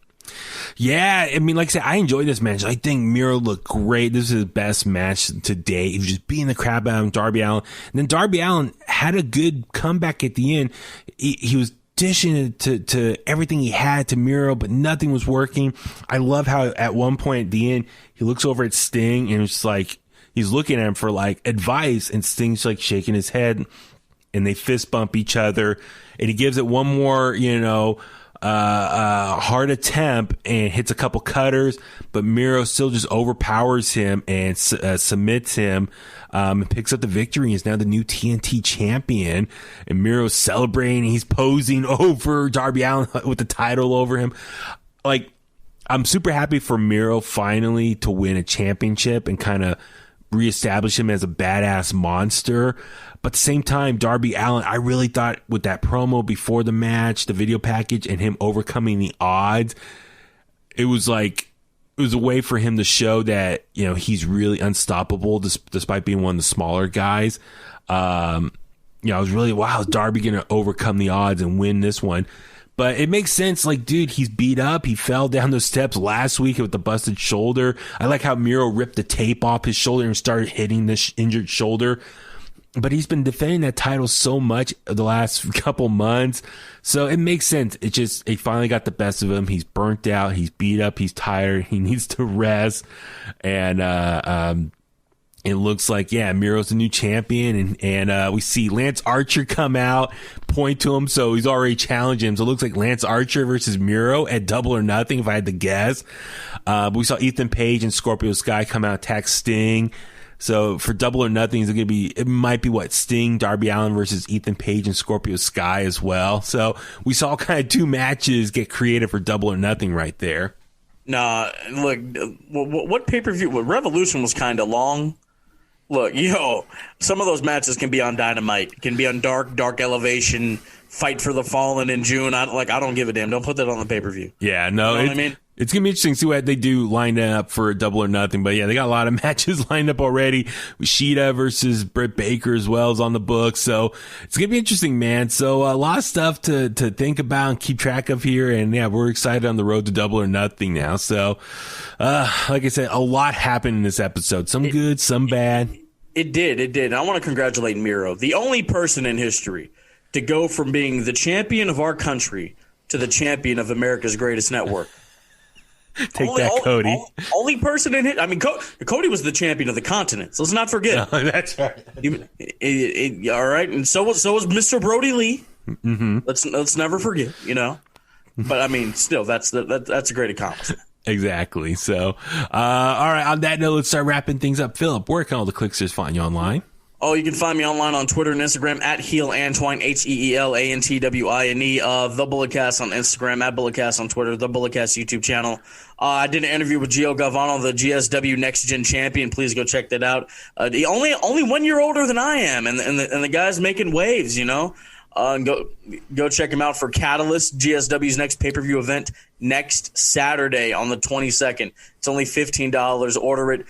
Yeah, I mean, like I said, I enjoyed this match. I think Miro looked great. This is his best match to date. He was just beating the crap out of Darby Allin. And then Darby Allin had a good comeback at the end. He was dishing it to everything he had to Miro, but nothing was working. I love how at one point at the end, he looks over at Sting and it's like, he's looking at him for like advice, and Sting's like shaking his head, and they fist bump each other, and he gives it one more, hard attempt and hits a couple cutters, but Miro still just overpowers him and submits him, and picks up the victory. He's now the new TNT champion, and Miro's celebrating. He's posing over Darby Allin with the title over him. Like, I'm super happy for Miro finally to win a championship and kind of reestablish him as a badass monster. But at the same time, Darby Allin, I really thought with that promo before the match, the video package, and him overcoming the odds, it was a way for him to show that, he's really unstoppable despite being one of the smaller guys. I was really, wow, is Darby going to overcome the odds and win this one? But it makes sense. Like, dude, he's beat up. He fell down those steps last week with the busted shoulder. I like how Miro ripped the tape off his shoulder and started hitting this injured shoulder. But he's been defending that title so much the last couple months. So it makes sense. He finally got the best of him. He's burnt out. He's beat up. He's tired. He needs to rest. And, it looks like, Miro's the new champion. And we see Lance Archer come out, point to him. So he's already challenged him. So it looks like Lance Archer versus Miro at Double or Nothing, if I had to guess. But we saw Ethan Page and Scorpio Sky come out, attack Sting. So for Double or Nothing, it might be Sting, Darby Allin versus Ethan Page and Scorpio Sky as well. So we saw kind of 2 matches get created for Double or Nothing right there. Nah, look, what pay-per-view? Revolution was kind of long. Look, some of those matches can be on Dynamite, can be on Dark Elevation, Fight for the Fallen in June. I don't give a damn. Don't put that on the pay-per-view. Yeah, no, you know what I mean? It's going to be interesting to see what they do line up for Double or Nothing. But they got a lot of matches lined up already. Sheeta versus Britt Baker as well is on the book. So it's going to be interesting, man. So a lot of stuff to think about and keep track of here. And we're excited on the road to Double or Nothing now. So, like I said, a lot happened in this episode. Some good, some bad. It did. I want to congratulate Miro, the only person in history to go from being the champion of our country to the champion of America's greatest network. Cody. Only person in it. I mean, Cody was the champion of the continent. So let's not forget. No, that's right. All right, and so was Mr. Brody Lee. Mm-hmm. Let's never forget. But I mean, still, that's a great accomplishment. Exactly. So, all right. On that note, let's start wrapping things up. Philip, where can all the Kliqsters find you online? Oh, you can find me online on Twitter and Instagram at HeelAntwine, HeelAntwine. The Bulletcast on Instagram, at Bulletcast on Twitter, The Bulletcast YouTube channel. I did an interview with Gio Galvano, the GSW Next Gen champion. Please go check that out. The only 1 year older than I am, and the guy's making waves. Go check him out for Catalyst, GSW's next pay-per-view event next Saturday on the 22nd. It's only $15. Order it.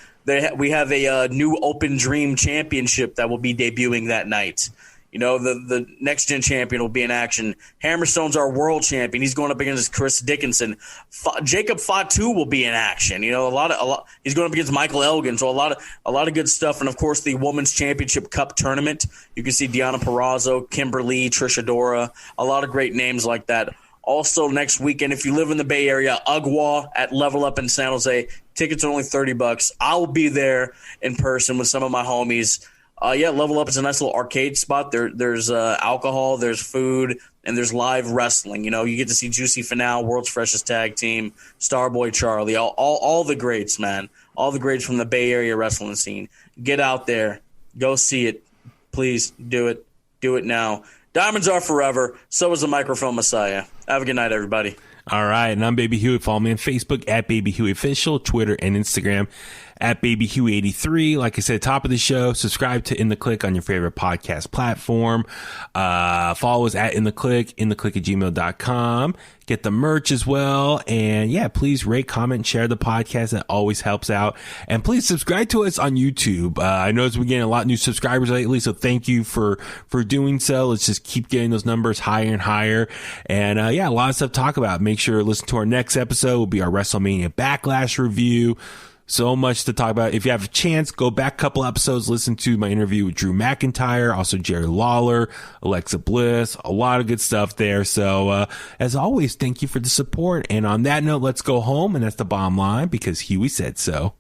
We have a new Open Dream Championship that will be debuting that night. The Next Gen champion will be in action. Hammerstone's our world champion. He's going up against Chris Dickinson. Jacob Fatu will be in action. A lot. He's going up against Michael Elgin. So a lot of good stuff. And of course, the Women's Championship Cup tournament. You can see Deonna Purrazzo, Kimberly, Trisha Dora. A lot of great names like that. Also, next weekend, if you live in the Bay Area, UGWA at Level Up in San Jose. Tickets are only $30. I'll be there in person with some of my homies. Level Up is a nice little arcade spot. There's alcohol, there's food, and there's live wrestling. You get to see Juicy Finale, World's Freshest Tag Team, Starboy Charlie, all the greats, man. All the greats from the Bay Area wrestling scene. Get out there. Go see it. Please do it. Do it now. Diamonds are forever. So is the Microphone Messiah. Have a good night, everybody. All right. And I'm Baby Huey. Follow me on Facebook at Baby Huey Official, Twitter and Instagram at Baby Huey 83. Like I said, top of the show, subscribe to In The Kliq on your favorite podcast platform. Follow us at In The Kliq, intthekliq@gmail.com. Get the merch as well. And please rate, comment, share the podcast. That always helps out. And please subscribe to us on YouTube. I noticed we're getting a lot of new subscribers lately, so thank you for doing so. Let's just keep getting those numbers higher and higher. And a lot of stuff to talk about. Make sure to listen to our next episode. Will be our WrestleMania Backlash review. So much to talk about. If you have a chance, go back a couple episodes, listen to my interview with Drew McIntyre, also Jerry Lawler, Alexa Bliss, a lot of good stuff there. So, as always, thank you for the support. And on that note, let's go home. And that's the bottom line because Huey said so.